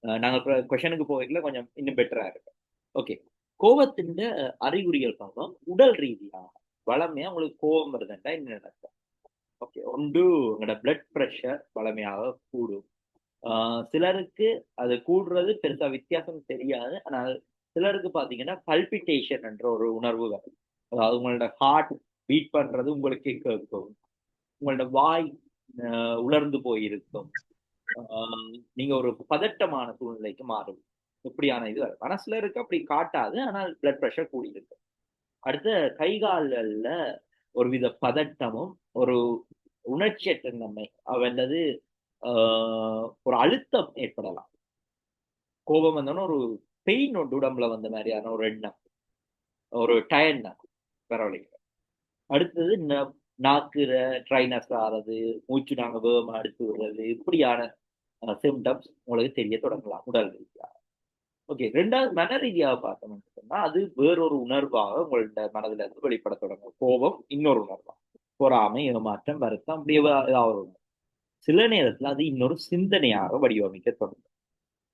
நாங்க கொஸ்டனுக்கு போகல கொஞ்சம் இன்னும் பெட்டரா இருக்கும். ஓகே. கோபத்தின் அறிகுறிகள் பார்த்தோம். உடல் ரீதியாக வளமையா உங்களுக்கு கோபம் வருதுன்னா என்ன நடக்கும்? ஓகே. ஒன்று உங்களோட பிளட் ப்ரெஷர் வளமையாக கூடும். சிலருக்கு அது கூடுறது பெருசா வித்தியாசம் தெரியாது, ஆனால் சிலருக்கு பாத்தீங்கன்னா பல்பிட்டேஷன் என்ற ஒரு உணர்வு வரும். அதாவது உங்களோட ஹார்ட் பீட் பண்றது உங்களுக்கே கேட்கும். உங்களோட வாய் உலர்ந்து போயிருக்கும். நீங்க ஒரு பதட்டமான சூழ்நிலைக்கு மாறும். இப்படியான இது வரும். ஆனா சிலருக்கு அப்படி காட்டாது, ஆனால் பிளட் ப்ரெஷர் கூடி இருக்கும். அடுத்த கை கால்கள்ல ஒருவித பதட்டமும் ஒரு உணர்ச்சியற்ற தன்மை அவனது ஒரு அழுத்தம் ஏற்படலாம். கோபம் வந்தோன்னா ஒரு பெயின் ஒன்று உடம்புல வந்த மாதிரியான ஒரு எண்ணம், ஒரு டயர்ட்னஸ் பரவலைங்க. அடுத்தது நாக்குற ட்ரைனஸ் ஆறது, மூச்சு நாங்க வேகமா அடுத்து விடுறது, இப்படியான சிம்டம்ஸ் உங்களுக்கு தெரிய தொடங்கலாம் உடல் ரீதியாக. ஓகே, ரெண்டாவது மன ரீதியாக பார்த்தோம்னு சொன்னா அது வேறொரு உணர்வாக உங்களோட மனதில் இருந்து வெளிப்பட தொடங்கும். கோபம் இன்னொரு உணர்வா, பொறாமை, ஏமாற்றம், வருத்தம், அப்படியே ஏதாவது ஒரு சில நேரத்துல அது இன்னொரு சிந்தனையாக வடிவமைக்க தொடங்கும்.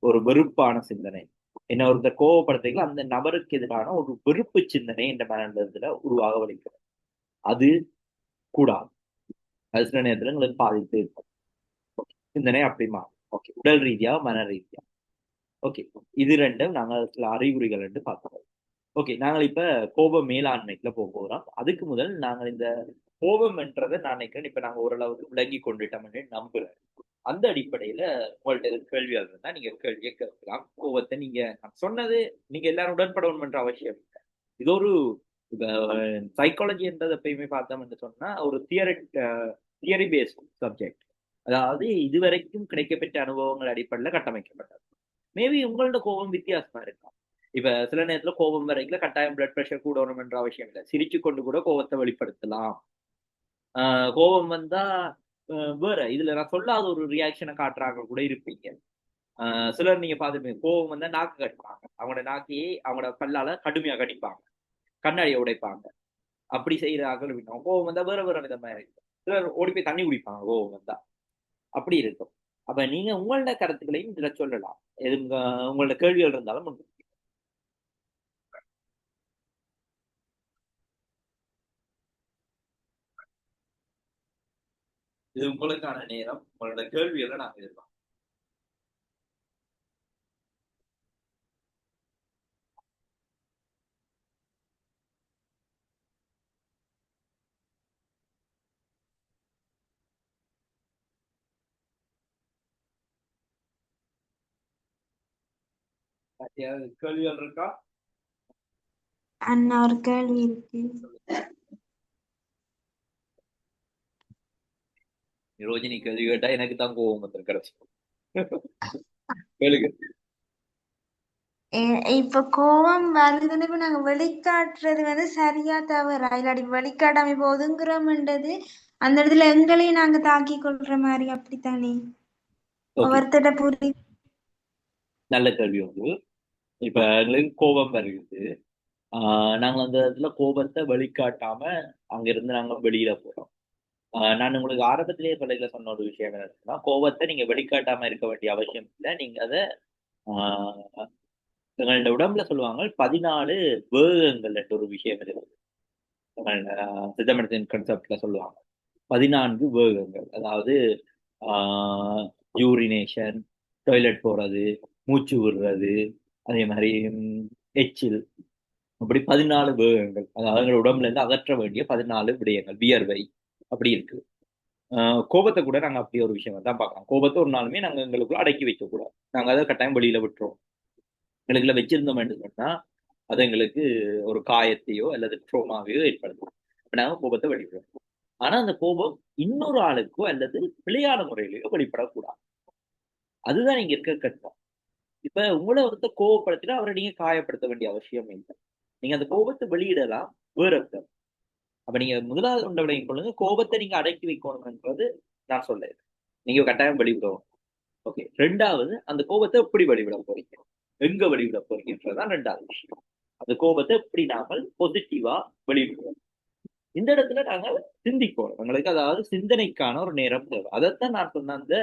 ஒரு வெறுப்பான சிந்தனை, என்ன ஒருத்தர் கோபப்படுத்திக்கலாம், அந்த நபருக்கு எதிரான ஒரு வெறுப்பு சிந்தனை என்ற மனதில உருவாக வலிக்கிறது. அது கூடாது. அது சில நேரத்துல உங்களுக்கு பாதிப்பு இருக்கும். சிந்தனை அப்படி மாறும். ஓகே, உடல் ரீதியா மன ரீதியா. ஓகே, இது ரெண்டும் நாங்கள் சில அறிகுறிகள் என்று பார்க்கிறோம். ஓகே, நாங்கள் இப்ப கோப மேலாண்மைக்குள்ள போக போகிறோம். அதுக்கு முதல் நாங்கள் இந்த கோபம் என்றதை நான் நினைக்கிறேன் இப்ப நாங்க ஓரளவுக்கு விளங்கி கொண்டுட்டோம்னு நம்புறேன். அந்த அடிப்படையில உங்கள்ட்ட எதுவும் கேள்வியாக இருந்தா நீங்க கேள்வியை கேட்கலாம். கோபத்தை நீங்க நான் சொன்னது நீங்க எல்லாரும் உடன்படணும் என்ற அவசியம் இல்லை. இது ஒரு சைக்காலஜி என்றது எப்பயுமே பார்த்தோம்னு சொன்னா ஒரு தியரி பேஸ்ட் சப்ஜெக்ட். அதாவது இதுவரைக்கும் கிடைக்கப்பெற்ற அனுபவங்கள் அடிப்படையில் கட்டமைக்கப்பட்டது. மேபி உங்களோட கோபம் வித்தியாசமா இருக்கும். இப்ப சில நேரத்துல கோபம் வரைக்கும் கட்டாயம் பிளட் ப்ரெஷர் கூடணும் என்ற அவசியம் இல்லை. சிரிச்சு கொண்டு கூட கோபத்தை வெளிப்படுத்தலாம். கோபம் வந்தா வேற இதுல நான் சொல்லாத ஒரு ரியாக்ஷனை காட்டுறாங்க கூட இருப்பீங்க. சிலர் நீங்க பார்த்துப்பீங்க, கோபம் வந்தா நாக்கு கடிப்பாங்க, அவங்களோட நாக்கையே அவங்களோட பல்லால கடுமையா கடிப்பாங்க, கண்ணாடியை உடைப்பாங்க. அப்படி செய்யறாங்க. கோபம் வந்தா வேற வேற விதமா இருக்கு. சிலர் ஓடி போய் தண்ணி குடிப்பாங்க கோபம் வந்தா. அப்படி இருக்கும். அப்ப நீங்க உங்களோட கருத்துக்களையும் இதுல சொல்லலாம். எது உங்களோட கேள்விகள் இருந்தாலும் உண்டு. இது உங்களுக்கான நேரம். உங்களோட கேள்விகளை நாங்க எதிர்பார்க்கிறோம். கேள்விகள் இருக்கா? அண்ணா ஒரு கேள்வி இருக்கு. ரோஜினி கேள்வி கேட்டா எனக்கு தான் கோபம் வந்திருக்கிறது. கேளுங்க. இப்ப கோவம் வருதுன்னு இப்ப நாங்க வெளிக்காட்டுறது வந்து சரியா தவறா, இல்லாட்டி வெளிக்காட்டாம இப்ப ஒதுங்குறோம்ன்றது அந்த இடத்துல எங்களையும் நாங்க தாக்கி கொள்ற மாதிரி அப்படித்தானே ஒவ்வொருத்தட புரி. நல்ல கேள்வி வந்து இப்ப எங்களுக்கு கோபம் வருகிறது. நாங்க அந்த இடத்துல கோபத்தை வெளிக்காட்டாம அங்கிருந்து நாங்க வெளியில போறோம். நான் உங்களுக்கு ஆரம்பத்திலேயே சொல்ல சொன்ன ஒரு விஷயம் என்னன்னா, கோபத்தை நீங்க வெளிக்காட்டாம இருக்க வேண்டிய அவசியம் இல்லை. நீங்க அதை எங்களோட உடம்புல சொல்லுவாங்க 14 வேகங்கள் என்ற ஒரு விஷயம் இருக்குது. சித்தமடத்தின் கன்செப்ட்ல சொல்லுவாங்க 14 வேகங்கள். அதாவது யூரினேஷன், டாய்லெட் போறது, மூச்சு விடுறது, அதே மாதிரி எச்சில், அப்படி 14 வேகங்கள். அதாவது எங்களோட உடம்புல இருந்து அகற்ற வேண்டிய 14 விடயங்கள், வியர்வை அப்படி இருக்கு. கோபத்தை கூட நாங்க அப்படி ஒரு விஷயம் தான் பார்க்கலாம். கோபத்தை ஒரு நாளுமே நாங்க எங்களுக்குள்ள அடக்கி வைக்க கூடாது. நாங்க அதை கட்டாயம் வெளியில விட்டுருவோம். எங்களுக்குள்ள வச்சிருந்தோம்னு சொன்னா அது எங்களுக்கு ஒரு காயத்தையோ அல்லது ட்ரோமாவையோ ஏற்படுத்தும். நாங்க கோபத்தை வெளியிடுவோம். ஆனா அந்த கோபம் இன்னொரு ஆளுக்கோ அல்லது பிழையான முறையிலேயோ வெளிப்படக்கூடாது. அதுதான் இங்க இருக்க கட்டம். இப்ப உங்களை ஒருத்தர் கோபப்படுத்தினா அவரை நீங்க காயப்படுத்த வேண்டிய அவசியம் இல்லை. நீங்க அந்த கோபத்தை வெளியிடலாம் வேற அர்த்தம். அப்ப நீங்க முதலாவது கொண்ட விளையும் கொள்ளுங்க, கோபத்தை நீங்க அடக்கி வைக்கணும்ன்றது நான் சொல்ல. நீங்க கட்டாயம் வெளிவிடணும். ஓகே, ரெண்டாவது அந்த கோபத்தை எப்படி வெளிவிட போறீங்க, எங்க வெளிவிட போறீங்கன்றதுதான் ரெண்டாவது விஷயம். அந்த கோபத்தை எப்படி நாங்கள் பாசிட்டிவா வெளியிடுவோம். இந்த இடத்துல நாங்கள் சிந்திப்போம். எங்களுக்கு அதாவது சிந்தனைக்கான ஒரு நேரம் தேவை. அதைத்தான் நான் சொன்ன அந்த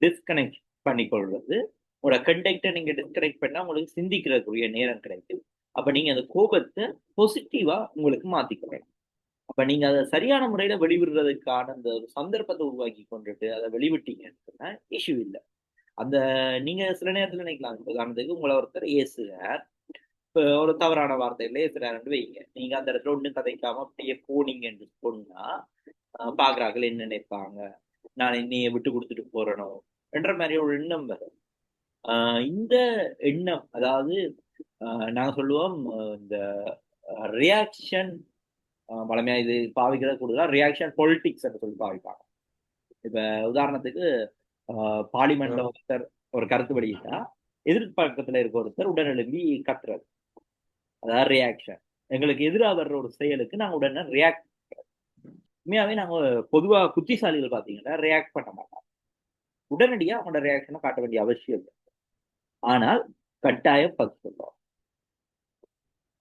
டிஸ்கனெக்ட் பண்ணிக்கொள்வது. உங்களோட கண்டெக்டை நீங்க டிஸ்கனெக்ட் பண்ணா உங்களுக்கு சிந்திக்கிறதுக்குரிய நேரம் கிடைக்கும். அப்ப நீங்க அந்த கோபத்தை பாசிட்டிவா உங்களுக்கு மாத்திக்கிறீங்க. அப்ப நீங்க அதை சரியான முறையில வெளிவிடுறதுக்கான அந்த ஒரு சந்தர்ப்பத்தை உருவாக்கி கொண்டுட்டு அதை வெளிவிட்டீங்கன்னு சொன்னா இஷ்யூ இல்லை. அந்த நீங்க சில நேரத்துல நினைக்கலாம், உதாரணத்துக்கு உங்களை ஒருத்தர் ஏசுகிறார், இப்ப ஒரு தவறான வார்த்தையில ஏசுறாருன்னு வைங்க, நீங்க அந்த இடத்துல ஒண்ணும் கதைக்காம அப்படியே போனீங்கன்னு சொன்னா பாக்குறார்கள் என்ன நினைப்பாங்க, நான் என்னைய விட்டு கொடுத்துட்டு போறனோ என்ற மாதிரி ஒரு எண்ணம் வரும். இந்த எண்ணம் அதாவது நாங்க சொல்லுவோம் இந்த ரியாக்ஷன் வளமையா இது பாவிக்கிற கூடுதலா ரியாக்ஷன் பொலிட்டிக்ஸ் என்று சொல்லி பாவிப்பாங்க. இப்ப உதாரணத்துக்கு பார்லிமெண்ட்ல ஒருத்தர் ஒரு கருத்து வெளியிட்டா எதிர்பக்கத்துல இருக்க ஒருத்தர் உடனெழும்பி கத்துறது, அதாவது ரியாக்ஷன். எங்களுக்கு எதிராக வர்ற ஒரு செயலுக்கு நாங்க உடனே ரியாக்ட். உண்மையாவே நாங்க பொதுவா புத்திசாலிகள் பாத்தீங்கன்னா ரியாக்ட் பண்ண மாட்டோம், உடனடியா அவங்களோட ரியாக்ஷனை காட்ட வேண்டிய அவசியம் இல்லை. ஆனால் கட்டாயம் பதில் சொல்றோம்,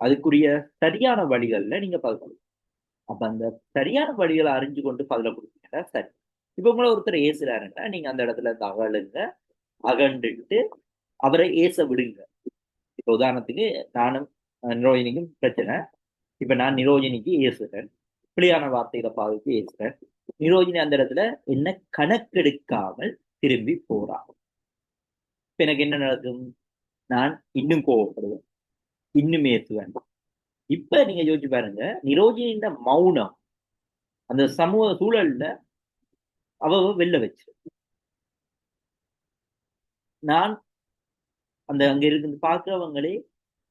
அதுக்குரிய சரியான வழிகள்ல நீங்க பதில் சொல்லுங்க. அப்ப அந்த சரியான வழிகளை அறிஞ்சு கொண்டு பதில கொடுத்தீங்கன்னா சரி. இப்ப உங்களை ஒருத்தர் ஏசுறாருன்னா நீங்க அந்த இடத்துல தகவலுங்க அகண்டுட்டு அவரை ஏச விடுங்க. இப்ப உதாரணத்துக்கு நானும் நிரோஜினிக்கும் பிரச்சனை. இப்ப நான் நிரோஜினிக்கு ஏசுறேன், பிள்ளையான வார்த்தைகளை பாவித்து ஏசுறேன். நிரோஜினி அந்த இடத்துல என்ன கணக்கெடுக்காமல் திரும்பி போறான். இப்ப எனக்கு என்ன நடக்கும்? நான் இன்னும் கோவப்படுவேன், இன்னும் ஏசுவேன். இப்ப நீங்க யோசிச்சு பாருங்க, நிரோஜினின் மௌனம் அந்த சமூக சூழல்ல அவ வெளில வச்சு, நான் அந்த அங்க இருந்து பாக்குறவங்களே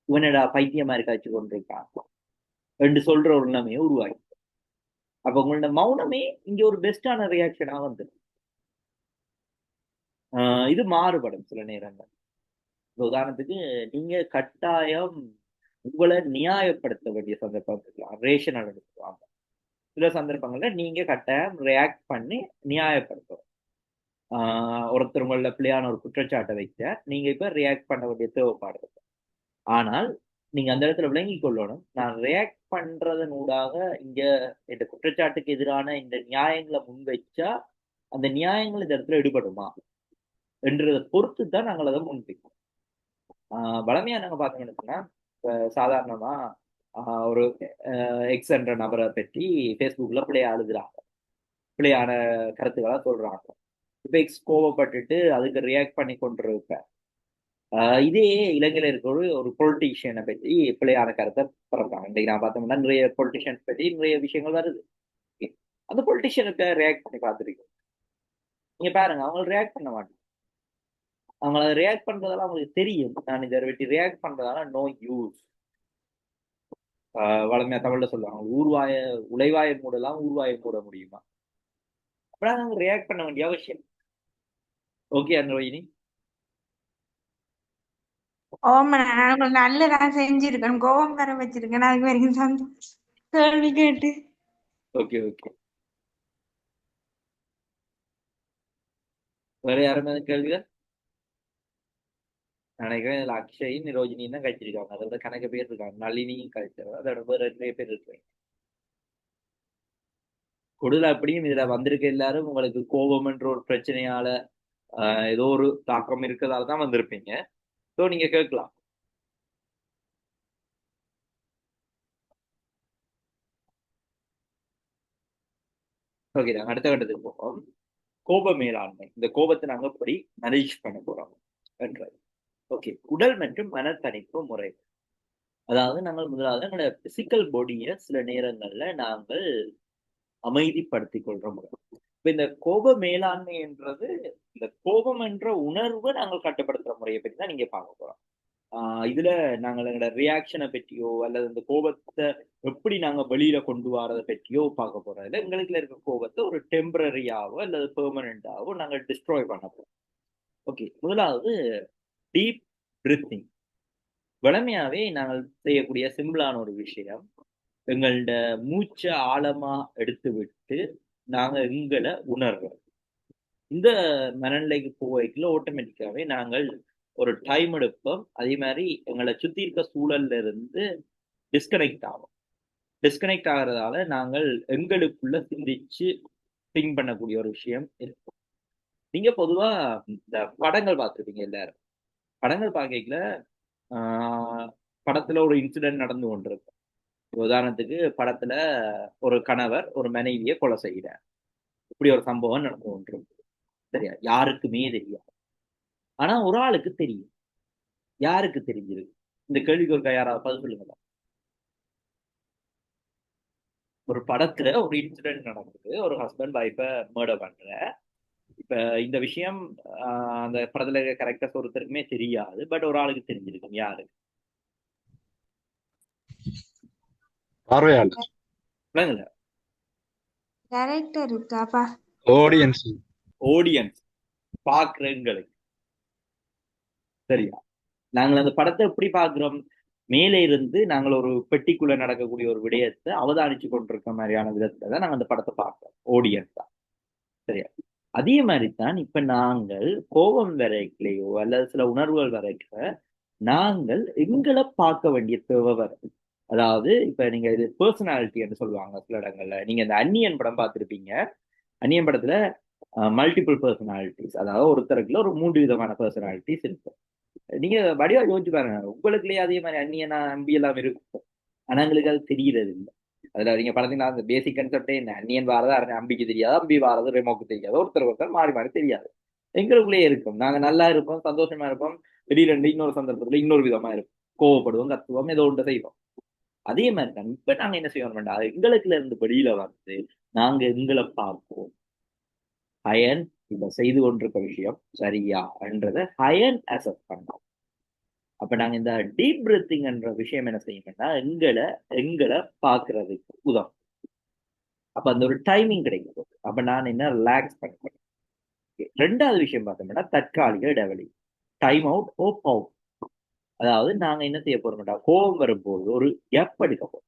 இவனடா பைத்தியமா இருக்காச்சு கொண்டிருக்கான் என்று சொல்ற ஒரு நிலைமையை உருவாக்கி, அப்ப உங்களோட மௌனமே இங்க ஒரு பெஸ்டான ரியாக்ஷனா வந்து இது மாறுபடும் சில நேரங்கள். உதாரணத்துக்கு நீங்க கட்டாயம் உங்களை நியாயப்படுத்த வேண்டிய சந்தர்ப்பம் இருக்கலாம், ரேஷன் எடுத்துக்குவாங்க. சில சந்தர்ப்பங்கள்ல நீங்க கட்டாயம் ரியாக்ட் பண்ணி நியாயப்படுத்தும். ஒருத்தர் உங்கள பிள்ளையான ஒரு குற்றச்சாட்டை வைக்க நீங்க இப்ப ரியாக்ட் பண்ண வேண்டிய தேவைப்பாடு. ஆனால் நீங்க அந்த இடத்துல விளங்கி கொள்ளணும், நான் ரியாக்ட் பண்றதன் ஊடாக இங்க இந்த குற்றச்சாட்டுக்கு எதிரான இந்த நியாயங்களை முன்வைச்சா அந்த நியாயங்கள் இந்த இடத்துல எடுபடுமா என்றதை பொறுத்து தான் நாங்கள் அதை முன்வைப்போம். வளமையா நாங்க பார்த்தோம்னு சொன்னா, சாதாரணமா ஒரு எக்ஸ் என்ற நபரை பற்றி ஃபேஸ்புக்ல பிள்ளைய அழுதுறாங்க, பிள்ளையான கருத்துக்களா சொல்றாங்க. இப்ப எக்ஸ் கோவப்பட்டுட்டு அதுக்கு ரியாக்ட் பண்ணி கொண்டிருப்பேன். இதே இலங்கையில இருக்கிற ஒரு பொலிட்டீஷியனை பற்றி பிள்ளையான கருத்தை பிறப்பாங்க. இன்னைக்கு நான் பார்த்தோம்னா நிறைய பொலிட்டிஷியன்ஸ் பற்றி நிறைய விஷயங்கள் வருது. அந்த பொலிட்டிஷியனுக்கு ரியாக்ட் பண்ணி பார்த்துருக்கோம். நீங்க பாருங்க, அவங்க ரியாக்ட் பண்ண மாட்டாங்க. அவங்கள ரியாக்ட் பண்றதால அவங்களுக்கு தெரியும், நான் இதை வெட்டி ரியாக்ட் பண்றதால நோ யூஸ். வளமையா தமிழ்ல சொல்லுவாங்க, உழைவாயை மூடலாம் ஊர்வாயை மூட முடியுமா? அப்படின்னா அவங்க ரியாக்ட் பண்ண வேண்டிய அவசியம். ஓகே அன்ரோஹினி? ஓமா, நான் நல்லதா செஞ்சிருக்கேன், கோபம் வர வச்சிருக்கேன், அதுக்கு வரைக்கும் சந்தோஷம் கேள்வி கேட்டு. ஓகே ஓகே, வேற யாருமே கேள்விகள்? நினைக்கிறேன் இதுல அக்ஷய் நிரோஜினியும் தான் கழிச்சிருக்காங்க, அதோட கணக்கு பேர் இருக்காங்க, நளினியும் கழிச்சாங்க, அதோட வேற நிறைய பேர் இருக்காங்க. கூடுதல் அப்படியும் இதுல வந்திருக்க எல்லாரும் உங்களுக்கு கோபம் என்ற ஒரு பிரச்சனையால ஏதோ ஒரு தாக்கம் இருக்கிறதால தான் வந்திருப்பீங்க. ஸோ நீங்க கேட்கலாம். ஓகே, நாங்கள் அடுத்த கட்டத்துக்கு போவோம். கோப மேலாண்மை, இந்த கோபத்தை நாங்க எப்படி மேனேஜ் பண்ண போறோம் என்றது. ஓகே, உடல் மற்றும் மனத்தணிப்பு முறை. அதாவது நாங்கள் முதலாவது எங்களோட பிசிக்கல் பாடியை சில நேரங்கள்ல நாங்கள் அமைதிப்படுத்திக் கொள்ற முறை. இப்ப இந்த கோப மேலாண்மை என்றது, இந்த கோபம் என்ற உணர்வை நாங்கள் கட்டுப்படுத்துற முறையை பற்றி தான் நீங்க பார்க்க போறோம். இதுல நாங்கள் எங்களோட ரியாக்ஷனை பற்றியோ அல்லது இந்த கோபத்தை எப்படி நாங்க வெளியில கொண்டு வரதை பற்றியோ பார்க்க போறோம். இல்லை எங்களுக்குள்ள இருக்க கோபத்தை ஒரு டெம்பரரியாவோ அல்லது பெர்மனண்டாவோ நாங்கள் டிஸ்ட்ராய் பண்ண போறோம். ஓகே, முதலாவது டீப் பிரீத்திங். வளமையாவே நாங்கள் செய்யக்கூடிய சிம்பிளான ஒரு விஷயம், எங்களோட மூச்சை ஆழமா எடுத்து விட்டு நாங்க எங்களை உணர்றோம். இந்த மனநிலைக்கு போய்க்குள்ள ஆட்டோமேட்டிக்காவே நாங்கள் ஒரு டைம் எடுப்போம். அதே மாதிரி எங்களை சுத்தி இருக்க சூழல்ல இருந்து டிஸ்கனெக்ட் ஆகும். டிஸ்கனெக்ட் ஆகிறதால நாங்கள் எங்களுக்குள்ள சிந்திச்சு திங்க் பண்ணக்கூடிய ஒரு விஷயம் இருக்கும். நீங்க பொதுவா இந்த படங்கள் பார்த்துருப்பீங்க, எல்லாரும் படங்கள் பார்க்கல படத்துல ஒரு இன்சிடென்ட் நடந்து கொண்டிருக்கும். உதாரணத்துக்கு படத்துல ஒரு கணவர் ஒரு மனைவியை கொலை செய்கிறார், இப்படி ஒரு சம்பவம் நடந்து கொண்டிருக்கு. சரியா? யாருக்குமே தெரியாது. ஆனா ஒரு ஆளுக்கு தெரியும். யாருக்கு தெரிஞ்சிருக்கு? இந்த கேள்விக்கு ஒரு யாராவது பதில் சொல்லுங்க. ஒரு படத்துல ஒரு இன்சிடென்ட் நடக்குது, ஒரு ஹஸ்பண்ட் ஒய்ஃபை மர்டர் பண்ற. இப்ப இந்த விஷயம் அந்த படத்துல இருக்க கேரக்டர்ஸ் ஒருத்தருக்குமே தெரியாது, பட் ஒரு ஆளுக்கு தெரிஞ்சிருக்கும். யாரு? பார்வையாளர், விளங்குல? டைரக்டர் இருக்காப்பா. ஆடியன்ஸ். ஆடியன்ஸ், பாக்குறவங்களுக்கு. சரியா? நாங்கள் அந்த படத்தை எப்படி பாக்குறோம்? மேலே இருந்து நாங்கள் ஒரு பெட்டிக்குள்ள நடக்கக்கூடிய ஒரு விடயத்தை அவதானிச்சு கொண்டிருக்க மாதிரியான விதத்துல தான் நாங்கள் அந்த படத்தை பார்க்கிறோம், ஆடியன்ஸ் தான். சரியா? அதே மாதிரிதான் இப்ப நாங்கள் கோபம் வரைக்கலையோ அல்லது சில உணர்வுகள் வரைக்க நாங்கள் எங்களை பார்க்க வேண்டிய தேவை வருது. அதாவது இப்ப நீங்க இது பர்சனாலிட்டி என்று சொல்லுவாங்க சில இடங்கள்ல. நீங்க இந்த அந்நியன் படம் பார்த்திருப்பீங்க. அந்நியன் படத்துல மல்டிபிள் பர்சனாலிட்டிஸ், அதாவது ஒருத்தருக்குள்ள ஒரு 3 விதமான பர்சனாலிட்டிஸ் இருக்கும். நீங்க வடிவா யோசிச்சு பாருங்க, உங்களுக்குள்ளேயே அதே மாதிரி அந்நியனா நம்பி எல்லாம் இருக்கும், ஆனா எங்களுக்கு அது தெரியறது இல்லை. அதுல நீங்க பார்த்தீங்கன்னா அந்த பேசிக் கன்செப்டே என்ன, அந்நியன் வாரதா அம்பிக்கு தெரியாது, அம்பி வாரது ரெமோக்கு தெரியாது, ஒருத்தர் மாறி மாறி தெரியாது. எங்களுக்குள்ளேயே இருக்கும். நாங்க நல்லா இருப்போம், சந்தோஷமா இருப்போம், திடீரென்று இன்னொரு சந்தர்ப்பத்துல இன்னொரு விதமா இருக்கும், கோவப்படுவோம், கத்துவோம், ஏதோ ஒன்று செய்வோம். அதே மாதிரி தான் இப்ப நாங்க என்ன செய்வோம் வேண்டாம், எங்களுக்குள்ள இருந்து வெளியில வந்து நாங்க எங்களை பார்ப்போம். அயன் இப்ப செய்து கொண்டிருக்க விஷயம் சரியா என்றதை அயன் அசஸ் பண்ணோம். அப்ப நாங்க இந்த டீப் பிரீத்திங் என்ற விஷயம் என்ன செய்யணும்னா எங்களை பாக்குறதுக்கு உதவும். அப்ப அந்த ஒரு டைமிங் கிடைக்கும். அப்ப நான் என்ன ரிலாக்ஸ் பண்ணுவேன். ரெண்டாவது விஷயம் பார்த்தோம்னா தற்காலிக இடைவெளி, டைம் அவுட் ஓ அவுட். அதாவது நாங்க என்ன செய்ய போறோம்டா, கோபம் வரும்போது ஒரு கேப் எடுக்க போறோம்.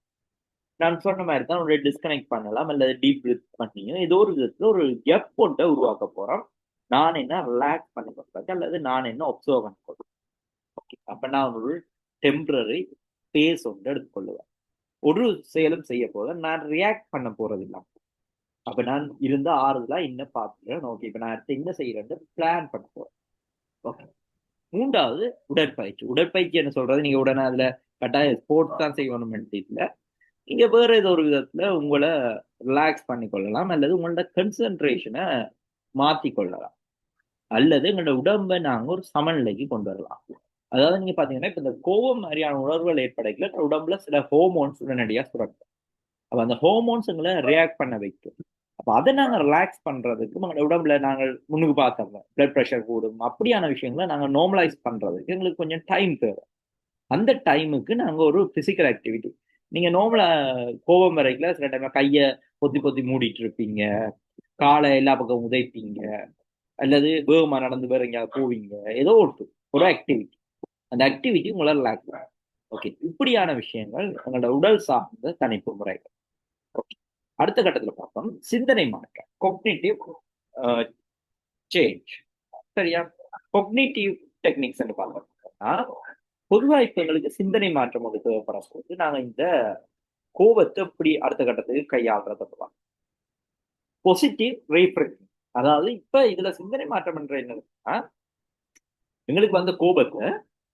நான் சொன்ன மாதிரி தான் ஒரு டிஸ்கனெக்ட் பண்ணலாம், அல்லது டீப் பிரீத் பண்ணியும் ஏதோ ஒரு விதத்துல ஒரு கேப் போட்ட உருவாக்க போறோம். நான் என்ன ரிலாக்ஸ் பண்ணி கொடுப்பேன், அல்லது நான் என்ன ஒப்சர்வ் பண்ணி கொடுப்பேன். ஓகே, அப்ப நான் ஒரு டெம்பரரி ஸ்பேஸ் ஒன்று எடுத்துக்கொள்ளுவேன். ஒரு செயலும் செய்ய போத நான் ரியாக்ட் பண்ண போறது இல்லை. அப்ப நான் இருந்த ஆறுதலா என்ன பார்த்துக்கிறேன். ஓகே, இப்ப நான் அடுத்து என்ன செய்யறேன்னு பிளான் பண்ண போறேன். ஓகே. மூன்றாவது உடற்பயிற்சி. உடற்பயிற்சி என்ன சொல்றது, நீங்க உடனே அதுல கட்டாய ஸ்போர்ட்ஸ் தான் செய்யணும் இல்லை, நீங்க வேற ஏதோ ஒரு விதத்துல உங்களை ரிலாக்ஸ் பண்ணி கொள்ளலாம், அல்லது உங்களோட கன்சன்ட்ரேஷனை மாத்தி கொள்ளலாம், அல்லது எங்களோட உடம்பை நாங்க ஒரு சமநிலைக்கு கொண்டு வரலாம். அதாவது நீங்க பாத்தீங்கன்னா இப்ப இந்த கோபம் மாதிரியான உணர்வுகள் ஏற்படைக்கல உடம்புல சில ஹோமோன்ஸ் உடனடியா சுரக்கும். அப்ப அந்த ஹோமோன்ஸ் எங்களை ரியாக்ட் பண்ண வைக்கும். அப்ப அதை நாங்க ரிலாக்ஸ் பண்றதுக்கு எங்களோட உடம்புல நாங்கள் முன்னுக்கு பார்த்தோம் பிளட் ப்ரெஷர் கூடும், அப்படியான விஷயங்களை நாங்க நார்மலைஸ் பண்றதுக்கு எங்களுக்கு கொஞ்சம் டைம் தேவை. அந்த டைமுக்கு நாங்க ஒரு பிசிக்கல் ஆக்டிவிட்டி, நீங்க நார்மலா கோபம் வரைக்கல சில டைம்ல கையை பொத்தி பொத்தி மூடிட்டு இருப்பீங்க, காலை எல்லா பக்கம் உதைப்பீங்க, அல்லது வேகமா நடந்து வேற எங்கேயாவது போவீங்க, ஏதோ ஒரு ஆக்டிவிட்டி. அந்த ஆக்டிவிட்டி உங்களை ரிலாக்ஸ் பண்ணும். ஓகே, இப்படியான விஷயங்கள் உங்களோட உடல் சார்ந்த தணிப்பு முறைகள். ஓகே, அடுத்த கட்டத்துல பார்த்தோம் சிந்தனை மாற்றம், கொக்னிட்டிவ் சேஞ்ச். சரியா? கொக்னிட்டிவ் டெக்னிக்ஸ் பார்த்தோம்னா பொதுவா இப்ப எங்களுக்கு சிந்தனை மாற்றம் வந்து தேவைப்படும் போது நாங்க இந்த கோபத்தை எப்படி அடுத்த கட்டத்துக்கு கையாளுறத பார்க்கலாம். Positive refreshing. அதாவது இப்ப இதுல சிந்தனை மாற்றம் என்ற என்னன்னா, எங்களுக்கு வந்த கோபத்தை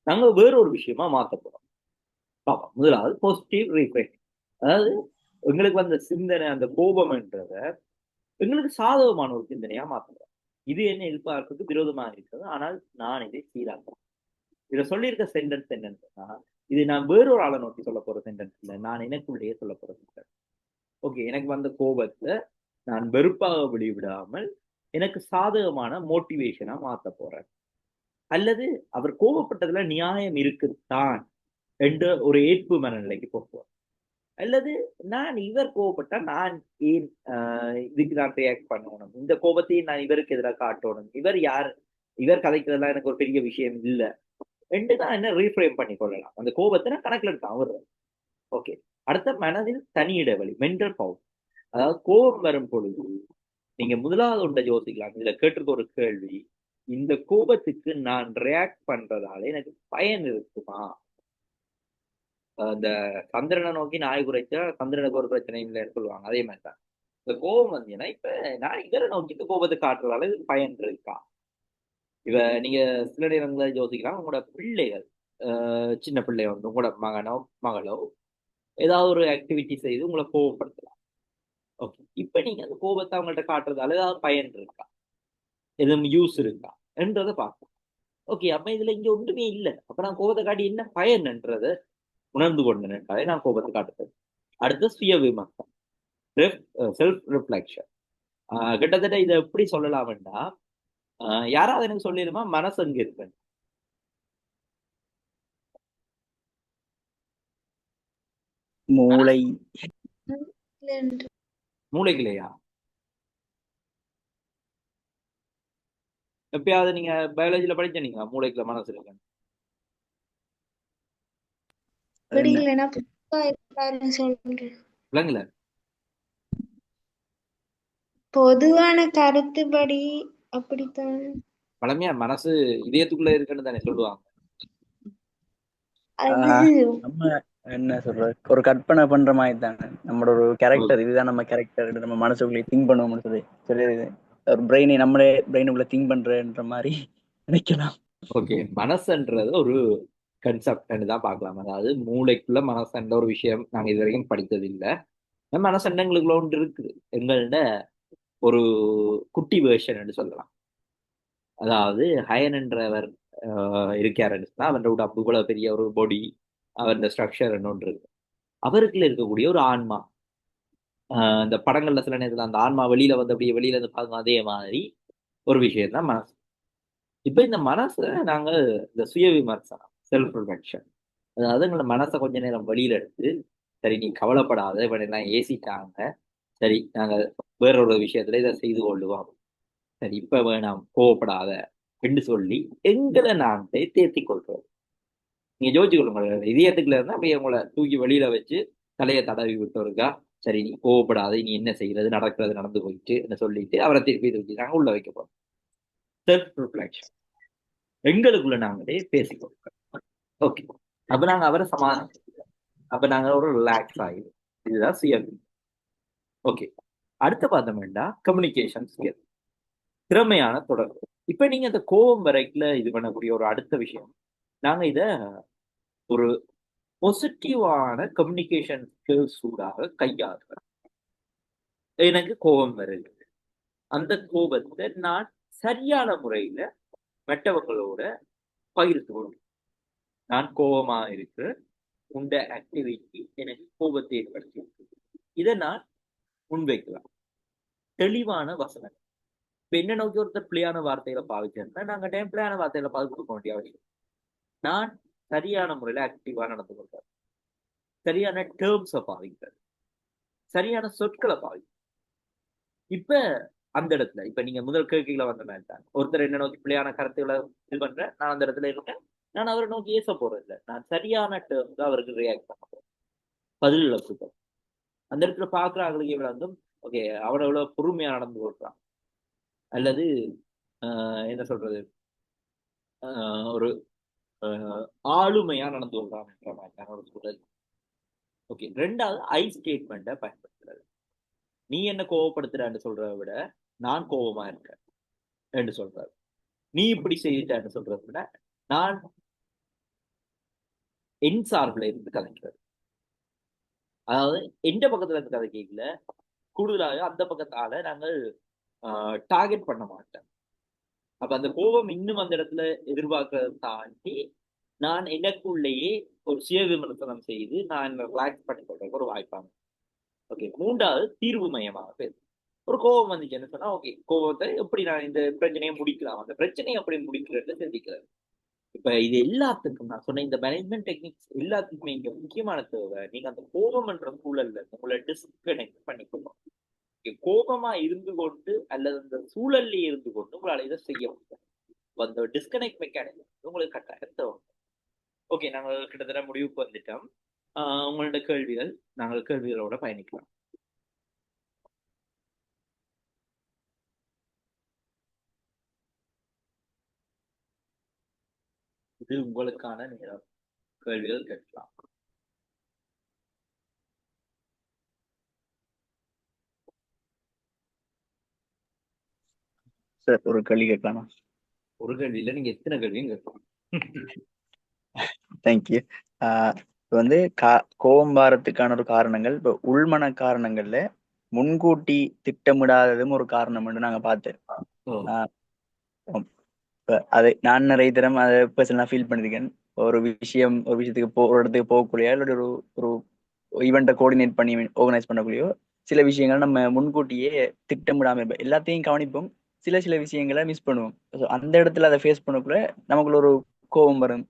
நாங்க வேறொரு விஷயமா மாத்த போறோம். முதலாவது பாசிட்டிவ் ரீஃப்ரெஷிங். அதாவது எங்களுக்கு வந்த சிந்தனை, அந்த கோபம் என்றத எங்களுக்கு சாதகமான ஒரு சிந்தனையா மாத்துறோம். இது என்ன எதிர்பார்ப்புக்கு விரோதமாக இருக்கிறது, ஆனால் நான் இதை சீராக்கிறேன். இதை சொல்லியிருக்க சென்டென்ஸ் என்னன்னா, இது நான் வேறொரு ஆளை நோக்கி சொல்ல போற சென்டென்ஸ் இல்லை, நான் எனக்குள்ளேயே சொல்ல போற சென்டென்ஸ். ஓகே, எனக்கு வந்த கோபத்தை நான் வெறுப்பாக வெளிவிடாமல் எனக்கு சாதகமான மோட்டிவேஷனா மாத்த போறேன். அல்லது அவர் கோபப்பட்டதுல நியாயம் இருக்குத்தான் என்ற ஒரு ஏற்பு மனநிலைக்கு போவோம். அல்லது நான் இவர் கோபப்பட்டா நான் ஏன் இதுக்கு நான் ரியாக்ட் பண்ணணும், இந்த கோபத்தையும் நான் இவருக்கு எதிராக காட்டணும், இவர் யார், இவர் கதைக்கிறதுலாம் எனக்கு ஒரு பெரிய விஷயம் இல்லை என்று தான் என்ன ரீஃப்ரேம் பண்ணி கொள்ளலாம். அந்த கோபத்தை நான் கணக்கில் எடுத்தான் வர்றேன். ஓகே, அடுத்த மனதில் தனி இடைவெளி, மென்டல் பவர். அதாவது கோபம் வரும் பொழுது நீங்க முதலாவது ஒன்றை யோசிக்கலாம். இதுல கேட்டிருக்க ஒரு கேள்வி, இந்த கோபத்துக்கு நான் ரியாக்ட் பண்றதால எனக்கு பயன் இருக்குமா? இந்த சந்திரனை நோக்கி நாய் குறைச்சா சந்திரனுக்கு ஒரு பிரச்சனை இல்லைன்னு சொல்லுவாங்க. அதே மாதிரிதான் இந்த கோபம் வந்தீங்கன்னா இப்ப நான் இவரை நோக்கிட்டு கோபத்தை காட்டுறதால இதுக்கு பயன் இருக்கா? இவ நீங்க சில நேரங்களை யோசிக்கலாம், உங்களோட பிள்ளைகள் சின்ன பிள்ளை வந்து உங்களோட மகனோ மகளோ ஏதாவது ஒரு ஆக்டிவிட்டி செய்து உங்களை கோபப்படுத்தலாம். ஓகே, இப்ப நீங்க அந்த கோபத்தை அவங்கள்ட்ட காட்டுறதால ஏதாவது பயன் இருக்கா, எதுவும் யூஸ் இருக்கா என்றதை பார்க்கலாம். ஓகே, அப்ப இதுல இங்க ஒன்றுமே இல்லை. அப்ப நான் கோபத்தை காட்டி என்ன பயன்ன்றதை உணர்ந்து கொண்டேன்ட்டாலே நான் கோபத்தை காட்டுறது. அடுத்து சுய விமர்சனம், செல்ஃப் ரிஃப்ளெக்ஷன். கிட்டத்தட்ட இதை எப்படி சொல்லலாம்னா, யாராவது எனக்கு சொல்லிடுமா மனசு அங்க இருக்கு? மூளை மூளைக்குலையா? எப்பயாவது நீங்க பயாலஜில படிச்சீங்களா மூளைக்குள்ள மனசு இருக்குன்னு? அப்படி இல்லைன்னா புதுசா இருக்காருன்னு சொல்றேன். இல்லைங்களா? பொதுவான கருத்துப்படி அப்படித்தான். பழமையா மனசு இதயத்துக்குள்ள இருக்குன்னு தானே சொல்லுவாங்க. அது நம்ம என்ன சொல்றது, ஒரு கற்பனை பண்ற மாதிரி தானே நம்மளோட ஒரு கேரக்டர், இதுதான் நம்ம கேரக்டர், நம்ம மனசுக்குள்ளே திங்க் பண்ணுவோம்னு சொல்லி ஒரு பிரெயினை நம்மளே பிரெயினுக்குள்ள திங்க் பண்றன்ற மாதிரி நினைக்கலாம். ஓகே, மனசுன்றது ஒரு கன்செப்ட்னு தான் பார்க்கலாம். அதாவது மூளைக்குள்ள மனசுன்ற ஒரு விஷயம் நாங்க இது வரைக்கும் படித்தது இல்லை. மனசு எங்களுக்குள்ள ஒன்று இருக்குது, எங்கள்ட ஒரு குட்டி வேர்ஷன் சொல்லலாம். அதாவது ஹயன் என்றவர் இருக்காருன்னு சொன்னா அவரோட உடம்பு இவ்வளவு பெரிய ஒரு பாடி, அவரோட ஸ்ட்ரக்சர் ஒன்று இருக்கு. அவருக்குள்ள இருக்கக்கூடிய ஒரு ஆன்மா, இந்த படங்கள்ல சில நேரத்துல அந்த ஆன்மா வெளியில வந்து அப்படியே வெளியில இருந்து பார்க்கணும், அதே மாதிரி ஒரு விஷயம் தான் மனசு. இப்ப இந்த மனசை நாங்க இந்த சுய விமர்சனம், செல்ஃப் ரிஃப்ளெக்ஷன், அதாவது எங்களை மனசை கொஞ்ச நேரம் வெளியில எடுத்து, சரி நீ கவலைப்படாத, இவனெல்லாம் ஏசிட்டாங்க, சரி நாங்க வேறொரு விஷயத்துல இதை செய்து கொள்ளுவோம், சரி இப்ப வேணாம் கோவப்படாத என்று சொல்லி எங்களை நாங்களே தேர்த்தி கொள்றோம். நீங்க ஜோதிச்சு கொள்ளுங்க, இதயத்துக்குள்ள இருந்தா அப்படியே உங்களை தூக்கி வெளியில வச்சு தலையை தடவி விட்டோருக்கா, சரி நீ கோவப்படாத, நீ என்ன செய்யறது, நடக்கிறது நடந்து போயிட்டு என்ன சொல்லிட்டு அவரை திருப்பி தூக்கி நாங்க உள்ள வைக்க போறோம். செல்ஃப் ரிஃப்ளெக்ஷன், எங்களுக்குள்ள நாங்களே பேசிக்கொள்றோம். ஓகே, அப்ப நாங்க அவரை சமாதானம், அப்ப நாங்க ஒரு ரிலாக்ஸ் ஆகிடும். இதுதான் சுயம். ஓகே, அடுத்து பார்த்தோம்னா கம்யூனிகேஷன் ஸ்கில், திறமையான தொடர்பு. இப்ப நீங்க இந்த கோபம் வரைக்குல இது பண்ணக்கூடிய ஒரு அடுத்த விஷயம், நாங்க இத ஒரு பாசிட்டிவான கம்யூனிகேஷன் ஸ்கில்ஸ் சூடாக கையாளுறோம். எனக்கு கோபம் வருது, அந்த கோபத்தை நான் சரியான முறையில மற்றவங்களோட பகிர்ந்து கொள்றேன். நான் கோபமா இருக்கிற உண்ட ஆக்டிவிட்டி எனக்கு கோபத்தை ஏற்படுத்தி, இதை நான் முன்வைக்கலாம். தெளிவான வசனம். இப்ப என்ன நோக்கி ஒருத்தர் பிள்ளையான வார்த்தைகளை பாவிச்சேன்னா நாங்க டைம் பிள்ளையான வார்த்தைகளை பாவிச்சு கொடுக்க வேண்டிய அவசியம். நான் சரியான முறையில ஆக்டிவா நடந்து கொள்றேன், சரியான டேர்ம்ஸை பாவிக்கிறேன், சரியான சொற்களை பாவிக்கிறேன். இப்ப அந்த இடத்துல இப்ப நீங்க முதல் கேள்விகளை வந்த மாதிரி தான், ஒருத்தர் என்ன நோக்கி பிள்ளையான கருத்துக்களை இது பண்றேன், நான் அந்த இடத்துல இருக்கேன், நான் அவரை நோக்கி ஏச போறது இல்லை, நான் சரியான டேர்ம்ஸ் அவருக்கு ரியாக்ட் பண்ண போறேன், பதில்களை கொடுப்பேன். அந்த இடத்துல பாக்குற ஆளுக்கு எவ்வளவு வந்து ஓகே அவனை எவ்வளவு பொறுமையா நடந்து கொள்றான், அல்லது என்ன சொல்றது, ஒரு ஆளுமையா நடந்து கொள்றான் என்ற மாதிரியான ஒரு சூழல். ஓகே, ரெண்டாவது ஐ ஸ்டேட்மெண்ட்டை பயன்படுத்துறது. நீ என்ன கோவப்படுத்துறன்னு சொல்றத விட நான் கோபமா இருக்கேன் என்று சொல்றாரு, நீ இப்படி செய்யிட்டன்னு சொல்றத விட நான் என் சார்பில் இருந்து கதைக்கிறது. அதாவது எந்த பக்கத்துல இருந்து கதை கேட்கல, கூடுதலாக அந்த பக்கத்தால நாங்கள் டார்கெட் பண்ண மாட்டேன். அப்ப அந்த கோபம் இன்னும் அந்த இடத்துல எதிர்பார்க்கறதை தாண்டி நான் எனக்குள்ளேயே ஒரு சுய விமர்சனம் செய்து நான் ரிலாக்ஸ் பண்ணி கொள்றதுக்கு ஒரு வாய்ப்பாங்க. ஓகே, மூன்றாவது தீர்வு மையமாக பேசு. ஒரு கோபம் வந்துச்சுன்னு சொன்னா ஓகே கோபத்தை எப்படி நான் இந்த பிரச்சனையை முடிக்கலாம், அந்த பிரச்சனையை எப்படி முடிக்கிறது சிந்திக்கிறது. இப்ப இது எல்லாத்துக்கும் நான் சொன்ன இந்த மேனேஜ்மெண்ட் டெக்னிக்ஸ் எல்லாத்துக்குமே இங்க முக்கியமான தேவை, நீங்க அந்த கோபம் என்ற சூழல்ல உங்களை டிஸ்கனெக்ட் பண்ணிக்கணும். கோபமா இருந்து கொண்டு அல்லது அந்த சூழல்ல இருந்து கொண்டு உங்களால இதை செய்ய முடியும். அந்த டிஸ்கனெக்ட் மெக்கானிசம் உங்களுக்கு கட்டாயம் தேவை. ஓகே, நாங்கள் கிட்டத்தட்ட முடிவுக்கு வந்துட்டோம். உங்களோட கேள்விகள், நாங்கள் கேள்விகளோட பயணிக்கலாம். இது உங்களுக்கான நேரம், கேள்விகள் கேட்கலாம். சார் ஒரு கேள்வி கேட்கலாமா? ஒரு கேள்வியில நீங்க எத்தனை கேள்வியும் கேட்கலாம். தேங்க்யூ. வந்து கோபம் வாரத்துக்கான ஒரு காரணங்கள், இப்போ உள்மன காரணங்கள்ல முன்கூட்டி திட்டமிடாததும் ஒரு காரணம் நாங்க பார்த்தேன். அதை நான் நிறைய தரம் அதை பர்சனலாக ஃபீல் பண்ணியிருக்கேன். ஒரு விஷயத்துக்கு ஒரு இடத்துக்கு போகக்கூடிய இல்லை ஒரு ஈவெண்ட்டை கோஆர்டினேட் பண்ணி ஆர்கனைஸ் பண்ணக்கூடியோ சில விஷயங்கள் நம்ம முன்கூட்டியே திட்டமிடாமல் இருப்போம். எல்லாத்தையும் கவனிப்போம், சில விஷயங்களை மிஸ் பண்ணுவோம். ஸோ அந்த இடத்துல அதை ஃபேஸ் பண்ணக்குள்ள நமக்குள்ள ஒரு கோபம் வரும்,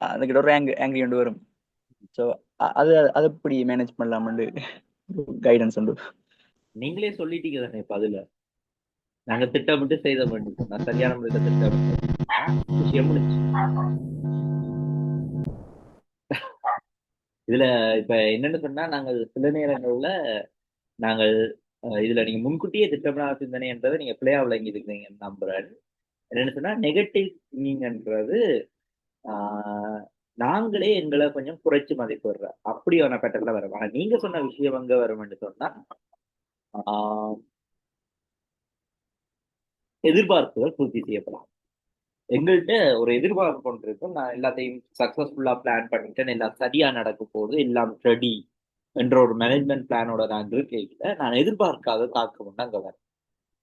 அதுக்கிட்ட ஒரு ஆங்கிரி கொண்டு வரும். ஸோ அது அதை எப்படி மேனேஜ் பண்ணலாம்னு கைடன்ஸ் உண்டு. நீங்களே சொல்லிட்டீங்க தானே பதில. நாங்க திட்டமிட்டு செய்த வேண்டியது, நான் சரியான முறையில் திட்டமிட்டு விஷயம் முடிச்சு. இதுல இப்ப என்னன்னு சொன்னா, நாங்கள் சில நேரங்கள்ல நாங்கள் இதுல நீங்க முன்கூட்டியே திட்டமிடாத சிந்தனை என்றதை நீங்க பிள்ளையா விளங்கி இருக்கீங்க நம்புறேன். என்னன்னு சொன்னா, நெகட்டிவ் திங்கிங்ன்றது நாங்களே எங்களை கொஞ்சம் குறைச்சு மதிப்பிடுற அப்படியான பேட்டர்ல வரும். ஆனா நீங்க சொன்ன விஷயம் அங்க வரும்னு சொன்னா, எதிர்பார்ப்புகள் பூர்த்தி செய்யப்படலாம். எங்கள்கிட்ட ஒரு எதிர்பார்ப்பு கொண்டு இருக்கும், நான் எல்லாத்தையும் சக்சஸ்ஃபுல்லா பிளான் பண்ணிட்டேன், எல்லாம் சரியா நடக்க போகுது, எல்லாம் ரெடி என்ற ஒரு மேனேஜ்மெண்ட் பிளானோட நான் இருக்கேன். நான் எதிர்பார்க்காத தாக்கம் அங்க வரேன்.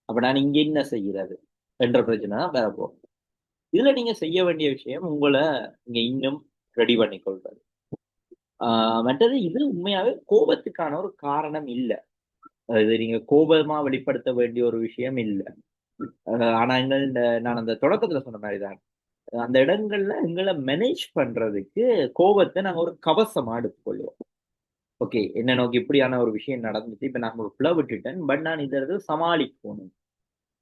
அப்ப நான் இங்க என்ன செய்யறது என்ற பிரச்சனை தான் வரப்போகும். இதுல நீங்க செய்ய வேண்டிய விஷயம், உங்களை இங்க இன்னும் ரெடி பண்ணி கொள்றது. மற்றது இது உண்மையாவே கோபத்துக்கான ஒரு காரணம் இல்லை. இது நீங்க கோபமா வெளிப்படுத்த வேண்டிய ஒரு விஷயம் இல்லை. ஆனா நான் அந்த தொடக்கத்துல சொன்ன மாதிரிதான், அந்த இடங்கள்ல எங்களை மேனேஜ் பண்றதுக்கு கோபத்தை நாங்க ஒரு கவசமா எடுத்துக்கொள்வோம். ஓகே, என்ன நோக்கி இப்படியான ஒரு விஷயம் நடந்துச்சு, இப்ப நான் ஒரு பிளவு விட்டுட்டேன், பட் நான் இந்த இடத்துல சமாளிக்கணும்,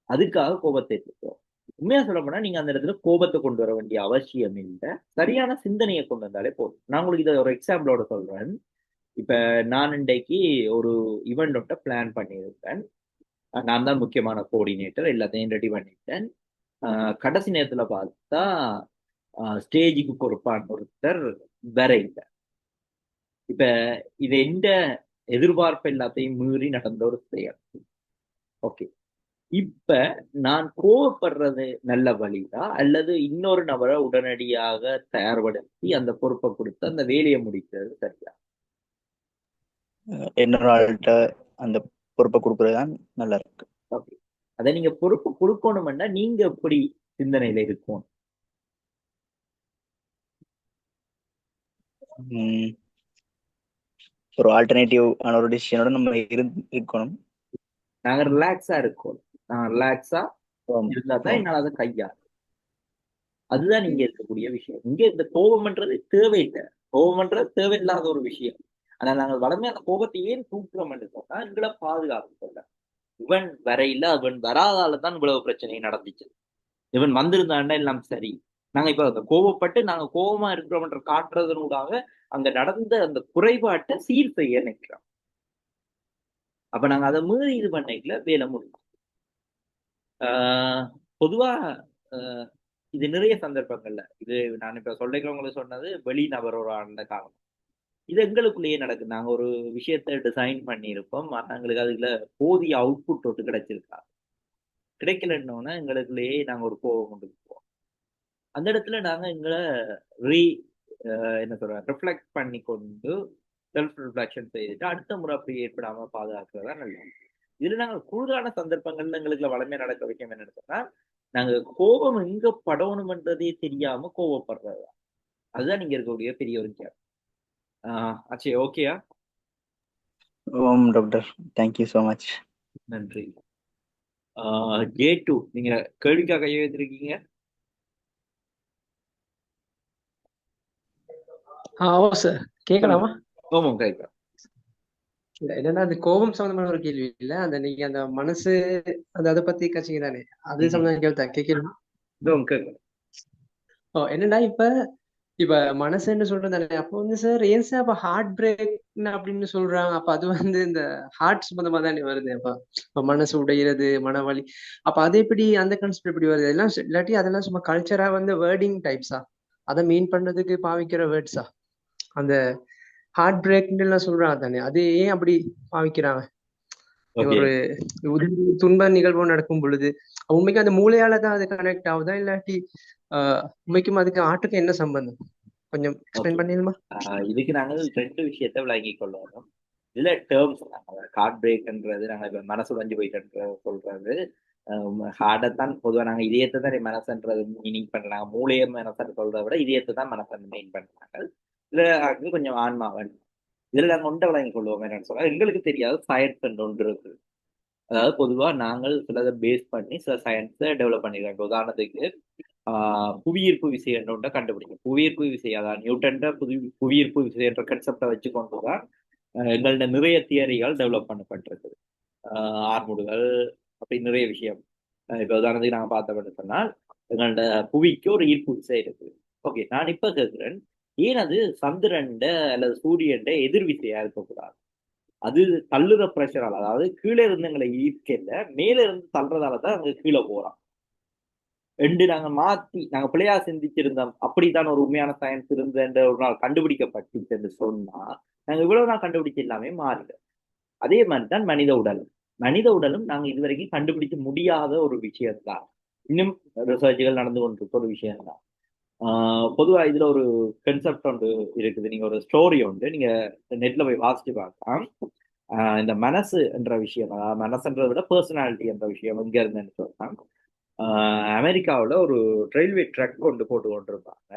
அதுக்காக கோபத்தை எடுத்துக்கிறோம். உண்மையா சொல்ல போனா நீங்க அந்த இடத்துல கோபத்தை கொண்டு வர வேண்டிய அவசியம் இல்லை, சரியான சிந்தனையை கொண்டு வந்தாலே போதும். நான் உங்களுக்கு இதை ஒரு எக்ஸாம்பிளோட சொல்றேன். இப்ப நான் இன்றைக்கு ஒரு ஈவெண்ட் பிளான் பண்ணியிருக்கேன். நான் தான் முக்கியமான கோஆர்டினேட்டர், எல்லாத்தையும் ரெடி பண்ணிட்டேன். கடைசி நேரத்துல பார்த்தா ஸ்டேஜுக்கு பொறுப்பான ஒருத்தர் வேற இல்லை. இப்ப இது எந்த எதிர்பார்ப்பு எல்லாத்தையும் மீறி நடந்த ஒரு செயல். ஓகே, இப்ப நான் கோவப்படுறது நல்ல வழிதா, அல்லது இன்னொரு நபரை உடனடியாக தயார்படுத்தி அந்த பொறுப்பை கொடுத்து அந்த வேலையை முடிக்கிறது சரியா? இன்னொரு ஆள்கிட்ட அந்த பொறுப்பை கொடுக்கறதுதான் நல்லா இருக்கு. ஓகே, அதை நீங்க பொறுப்பு கொடுக்கணும்னா நீங்க எப்படி சிந்தனையில இருக்கும்? ஒரு ஆல்டர்னேட்டிவ் ஆன ஒரு டிசிஷனோட நம்ம இருக்கணும். நாங்க ரிலாக்ஸா இருக்கோம். நான் ரிலாக்ஸா இருந்தா தான் என்னால அதை கையாள. அதுதான் நீங்க இருக்கக்கூடிய விஷயம். இங்க இந்த கோபம்ன்றது தேவையில்லை, கோபம்ன்றது தேவையில்லாத ஒரு விஷயம். ஆனா நாங்கள் வளமே அந்த கோபத்தை ஏன் தூக்குறோம் என்று சொன்னா, எங்களை பாதுகாப்பு. இவன் வரையில அவன் வராதால தான் இவ்வளவு பிரச்சனை நடந்துச்சு, இவன் வந்திருந்தாண்டா எல்லாம் சரி. நாங்க இப்ப அந்த கோபப்பட்டு நாங்க கோபமா இருக்கிறோம்ன்ற காட்டுறதனூடாக அங்க நடந்த அந்த குறைபாட்டை சீர் செய்ய நினைக்கிறோம். அப்ப நாங்க அதை மீறி இது பண்ணிக்கல, வேலை முடியும். பொதுவா இது நிறைய சந்தர்ப்பங்கள்ல, இது நான் இப்ப சொல்லிக்கிறவங்களுக்கு சொன்னது வெளிநபரோட அந்த காரணம். இது எங்களுக்குள்ளேயே நடக்குது. நாங்க ஒரு விஷயத்த டிசைன் பண்ணியிருப்போம், எங்களுக்கு அதுக்குள்ள போதிய அவுட்புட் ஒட்டு கிடைச்சிருக்கா, கிடைக்கலன்னோன்னா எங்களுக்குள்ளேயே நாங்க ஒரு கோபம் கொண்டு போவோம். அந்த இடத்துல நாங்க எங்களை என்ன சொல்றோம், ரிஃப்ளெக்ட் பண்ணி கொண்டு செல்ஃப் ரிஃப்ளெக்ஷன் செய்துட்டு அடுத்த முறை அப்படி ஏற்படாம பாதுகாக்கிறதா நல்லது. இதுல நாங்க கூடுதலான சந்தர்ப்பங்கள்ல எங்களுக்கு வளமே நடக்க விஷயம் என்னன்னு சொன்னா, நாங்க கோபம் எங்க படணும்ன்றதே தெரியாம கோபப்படுறது. அதுதான் நீங்க இருக்கக்கூடிய பெரிய ஒரு கேப். ஆச்சு, ஓகேயா? Doctor, thank you so much. நன்றி. J2 நீங்க கேள்விக்காக கையை வைத்திருக்கீங்க. சார் கேட்கலாமா? ஆமாம், கேட்கலாம். என்னன்னா அது கோபம் சம்பந்தமான ஒரு கேள்வி இல்ல, அந்த நீங்க அந்த மனசு அதை பத்தி கட்சிங்க தானே, அது சம்பந்தம் கேள்வி கேட்கலாம். என்னன்னா இப்ப மனசுன்னு சொல்றதானே, அப்போ சார் ஏன் சார் அப்ப ஹார்ட் பிரேக் அப்படின்னு சொல்றாங்க? அப்ப அது இந்த ஹார்ட் சம்பந்தமா தானே வருது. அப்ப மனசு உடையிறது, மனவலி, அப்ப அது எப்படி அந்த கான்செப்ட் எப்படி வருது? எல்லாம் இல்லாட்டி அதெல்லாம் சும்மா கல்ச்சரா வேர்டிங் டைப்ஸா, அதை மீன் பண்றதுக்கு பாவிக்கிற வேர்ட்ஸா? அந்த ஹார்ட் பிரேக்னு எல்லாம் சொல்றாங்க தானே, அது ஏன் அப்படி பாவிக்கிறாங்க? ஒரு துன்ப நிகழ்வு நடக்கும் பொழுது உண்மைக்கு அந்த மூளையால தான் அது கனெக்ட் ஆகுதா, இல்லாட்டி உண்மைக்கும் அதுக்கு ஆட்டுக்கு என்ன சம்பந்தம்? கொஞ்சம் எக்ஸ்பிளைன் பண்ணிடுமா? இதுக்கு நாங்கள் 2 விஷயத்தை விளங்கிக் கொள்ளணும். இதுல டேர்ம்ஸ், ஹார்ட் பிரேக்ன்றது நாங்க இப்ப மனசு உடைஞ்சு போயிட்டு சொல்றது, ஹார்டை தான் பொதுவாக நாங்கள் இதயத்தை தான் மனசுன்றது மீனிங் பண்ணுறாங்க. மூளையை மனசுன்னு சொல்றதை விட இதயத்தை தான் மனசு மெயின் பண்ணுறாங்க. இதில் கொஞ்சம் ஆன்மாவன் இதில் நாங்கள் ஒன்றை வழங்கி கொள்வோம் என்னன்னு சொன்னால், எங்களுக்கு தெரியாத சயின்ஸ் ஒன்று இருக்கு. அதாவது பொதுவாக நாங்கள் சிலதை பேஸ் பண்ணி சில சயின்ஸை டெவலப் பண்ணிக்கிறோம். உதாரணத்துக்கு புவியீர்ப்பு விசை என்ற ஒன்றை கண்டுபிடிக்கும். புவியீர்ப்பு விசை, அதாவது நியூட்டன்ற புவியீர்ப்பு விசை என்ற கன்செப்டை வச்சு கொண்டு தான் எங்கள்ட நிறைய தியரிகள் டெவலப் பண்ணப்பட்டிருக்குது. ஆர்முடுகள் அப்படி நிறைய விஷயம். இப்போ உதாரணத்துக்கு நாங்கள் பார்த்தோம்னு சொன்னால், எங்கள்ட புவிக்கு ஒரு ஈர்ப்பு விசை இருக்குது. ஓகே, நான் இப்போ கேட்குறேன், ஏன் அது சந்திரன்ட அல்லது சூரியன்ட எதிர் விசையா இருக்கக்கூடாது? அது தள்ளுற ப்ரெஷரால், அதாவது கீழே இருந்து எங்களை ஈர்க்கல, மேல இருந்து தள்ளுறதால தான் அங்கே கீழே போறோம். ரெண்டு நாங்க பிள்ளையா சிந்திச்சிருந்தோம். அப்படித்தான் ஒரு உண்மையான சயின்ஸ் இருந்த ஒரு நாள் கண்டுபிடிக்கப்பட்டுன்னு சொன்னா, நாங்க இவ்வளவு நாள் கண்டுபிடிச்ச எல்லாமே மாறிட. அதே மாதிரிதான் மனித உடலும் நாங்க இதுவரைக்கும் கண்டுபிடிக்க முடியாத ஒரு விஷயம்தான். இன்னும் ரிசர்ச்சுகள் நடந்து கொண்டிருக்க ஒரு விஷயம்தான். பொதுவா இதுல ஒரு கன்செப்ட் ஒன்று இருக்குது. நீங்க ஒரு ஸ்டோரி ஒன்று நீங்க நெட்ல போய் வாசிச்சு பார்க்கலாம். இந்த மனசு என்ற விஷயம், அதாவது மனசுன்றதை விட பர்சனாலிட்டி என்ற விஷயம் எங்க இருந்துன்னு சொன்னா, அமெரிக்காவில் ஒரு ரயில்வே ட்ரக் கொண்டு போட்டு கொண்டிருப்பாங்க.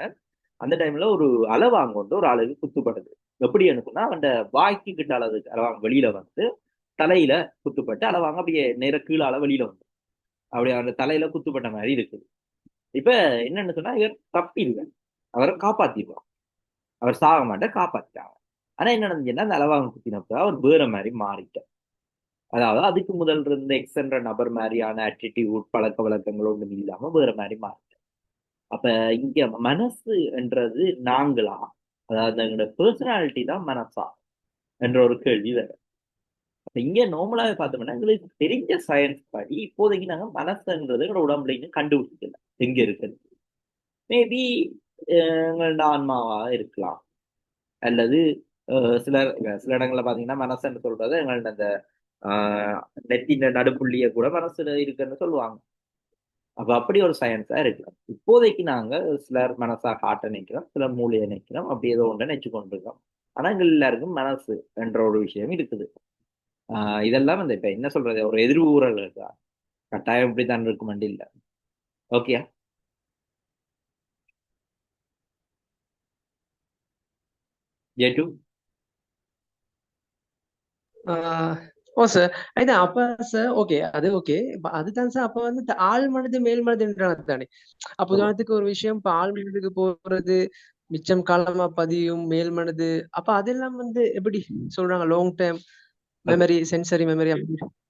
அந்த டைம்ல ஒரு அலவாங்க கொண்டு ஒரு ஆளுக்கு குத்துப்படுது. எப்படி அனுப்புனா, அவன் வாய்க்கு கிட்ட அளவுக்கு அலவாங்க வெளியில வந்து தலையில குத்துப்பட்டு அலவாங்க அப்படியே நேர கீழால வெளியில வந்து அப்படியே அந்த தலையில குத்துப்பட்ட மாதிரி இருக்குது. இப்ப என்னன்னு சொன்னா, இவர் தப்பில்லை, அவரை காப்பாத்திடுவான். அவர் சாக மாட்டேன், காப்பாத்திட்டாங்க. ஆனா என்ன நடந்துச்சுன்னா, அந்த அலவாங்க குத்தினப்ப அவர் வேற மாதிரி மாறிட்டார். அதாவது அதுக்கு முதல் இருந்த எக்ஸ் என்ற நபர் மாதிரியான ஆட்டிடியூட், பழக்க வழக்கங்கள் ஒன்றும் இல்லாம வேற மாதிரி மாறிட்டார். அப்ப இங்க மனசு என்றது நாங்களா, அதாவது எங்களோட பர்சனாலிட்டி தான் மனசா என்ற ஒரு கேள்வி வேற. அப்ப இங்க நார்மலாவே பார்த்தோம்னா, எங்களுக்கு தெரிஞ்ச சயின்ஸ் படி இப்போதைக்கு நாங்க மனசுன்றது எங்களோட உடம்புல இன்னும் கண்டுபிடிக்கல எங்க இருக்குது. மேபி எங்களோட ஆன்மாவா இருக்கலாம், அல்லது சில இடங்கள்ல பாத்தீங்கன்னா மனசுன்னு சொல்றது எங்கள்ட்ட அந்த நெத்தின நடுப்புள்ளிய கூட மனசுல இருக்குன்னு சொல்லுவாங்க. அப்ப அப்படி ஒரு சயின்ஸா இருக்கலாம். இப்போதைக்கு நாங்க சிலர் மனசா ஹார்ட்டை நினைக்கிறோம், சிலர் மூளையை நினைக்கிறோம், அப்படி ஏதோ ஒன்றை நினைச்சு கொண்டிருக்கோம். ஆனா எங்க எல்லாருக்கும் மனசு என்ற ஒரு விஷயம் இருக்குது. இதெல்லாம் வந்து இப்ப என்ன சொல்றது, ஒரு எதிர்வு ஊரல் இருக்கா, கட்டாயம் இப்படித்தான் இருக்கும் இல்ல. Okay, Jade. ஓ சார், அதுதான் அப்ப சார். ஓகே, அது ஓகே. அதுதான் சார். அப்ப வந்து ஆள் மனது மேல் மனதுன்றாங்க தானே. அப்ப உதாரணத்துக்கு ஒரு விஷயம், இப்ப ஆள் மனதுக்கு போறது மிச்சம் காலமா பதியும் மேல் மனது. அப்ப அதெல்லாம் வந்து எப்படி சொல்றாங்க, long time memory, sensory memory,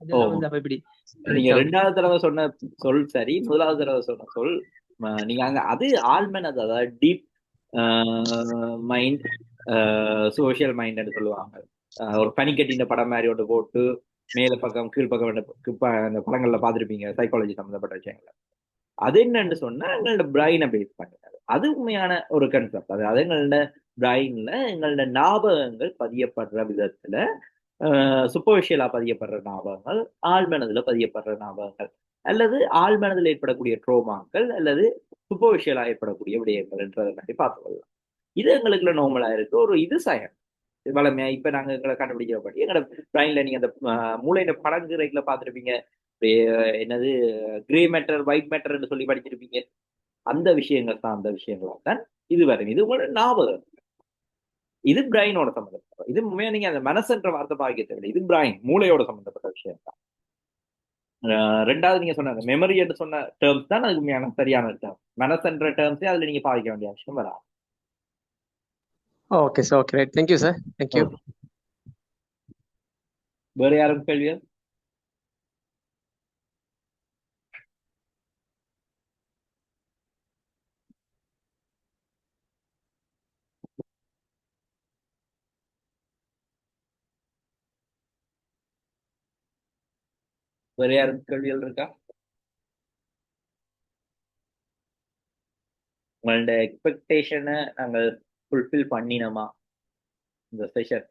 அதெல்லாம் வந்து அப்ப எப்படி? நீங்க ரெண்டாவது தடவை சொன்ன சொல் சரி, முதலாவது தடவை சொன்ன சொல் நீங்க அங்க அது ஆழ்மனது, அதாவது டீப் மைண்ட், சோசியல் மைண்ட் சொல்லுவாங்க. ஒரு பனிக்கட்டின படம் மாதிரி ஒன்று போட்டு மேல பக்கம் கீழ் பக்கம் அந்த படங்கள்ல பார்த்துருப்பீங்க, சைக்காலஜி சம்மந்தப்பட்ட விஷயங்கள். அது என்னன்னு சொன்னா, எங்களோட பிரைனை பேஸ் பண்ணினது. அது உண்மையான ஒரு கன்செப்ட். அது எங்களோட பிரைன்ல எங்களோட ஞாபகங்கள் பதியப்படுற விதத்துல, சூப்பர்ஃபிஷியலா பதியப்படுற ஞாபகங்கள், ஆழ்மனதுல பதியப்படுற ஞாபகங்கள், அல்லது ஆழ்மனதில் ஏற்படக்கூடிய ட்ரோமாக்கள், அல்லது சூப்பர்ஃபிஷியலா ஏற்படக்கூடிய விடயங்கள் என்றதை மாதிரி பார்த்துக்கொள்ளலாம். இது எங்களுக்குள்ள நார்மலா இருக்கு ஒரு இது சயன் வளமையா. இப்ப நாங்க எங்களை கண்டுபிடிக்கிறபடி எங்களோட பிரைன்ல நீங்க அந்த மூளையில படங்குறைகளை பார்த்துருப்பீங்க, என்னது கிரே மேட்டர் ஒயிட் மேட்டர்ன்னு சொல்லி படிச்சிருப்பீங்க. அந்த விஷயங்கள் தான், அந்த விஷயங்களா தான் இது வரும். இது உங்களோட ஞாபகம், இது பிரைனோட சம்பந்தப்பட்ட. இது உண்மையா நீங்க அந்த மனசுன்ற வார்த்தை பாதிக்க தேவையில்லை, இது பிரைன் மூளையோட சம்பந்தப்பட்ட விஷயம் தான். ரெண்டாவது நீங்க சொன்ன மெமரி என்று சொன்ன டேர்ம்ஸ் தான் அதுக்கு உண்மையான சரியான டேர்ம். மனசுன்ற டேர்ம்ஸே அதுல நீங்க பாதிக்க வேண்டிய அவசியம் வராது. Okay sir, okay, right. Thank you sir, thank you. வேற யாரும் கேள்வியா? வேற யாரும் கேள்விகள் இருக்கா? உங்களோட எக்ஸ்பெக்டேஷனை நாங்கள் ஃபுல்ஃபில் பண்ணினோமா இந்த செஷன்?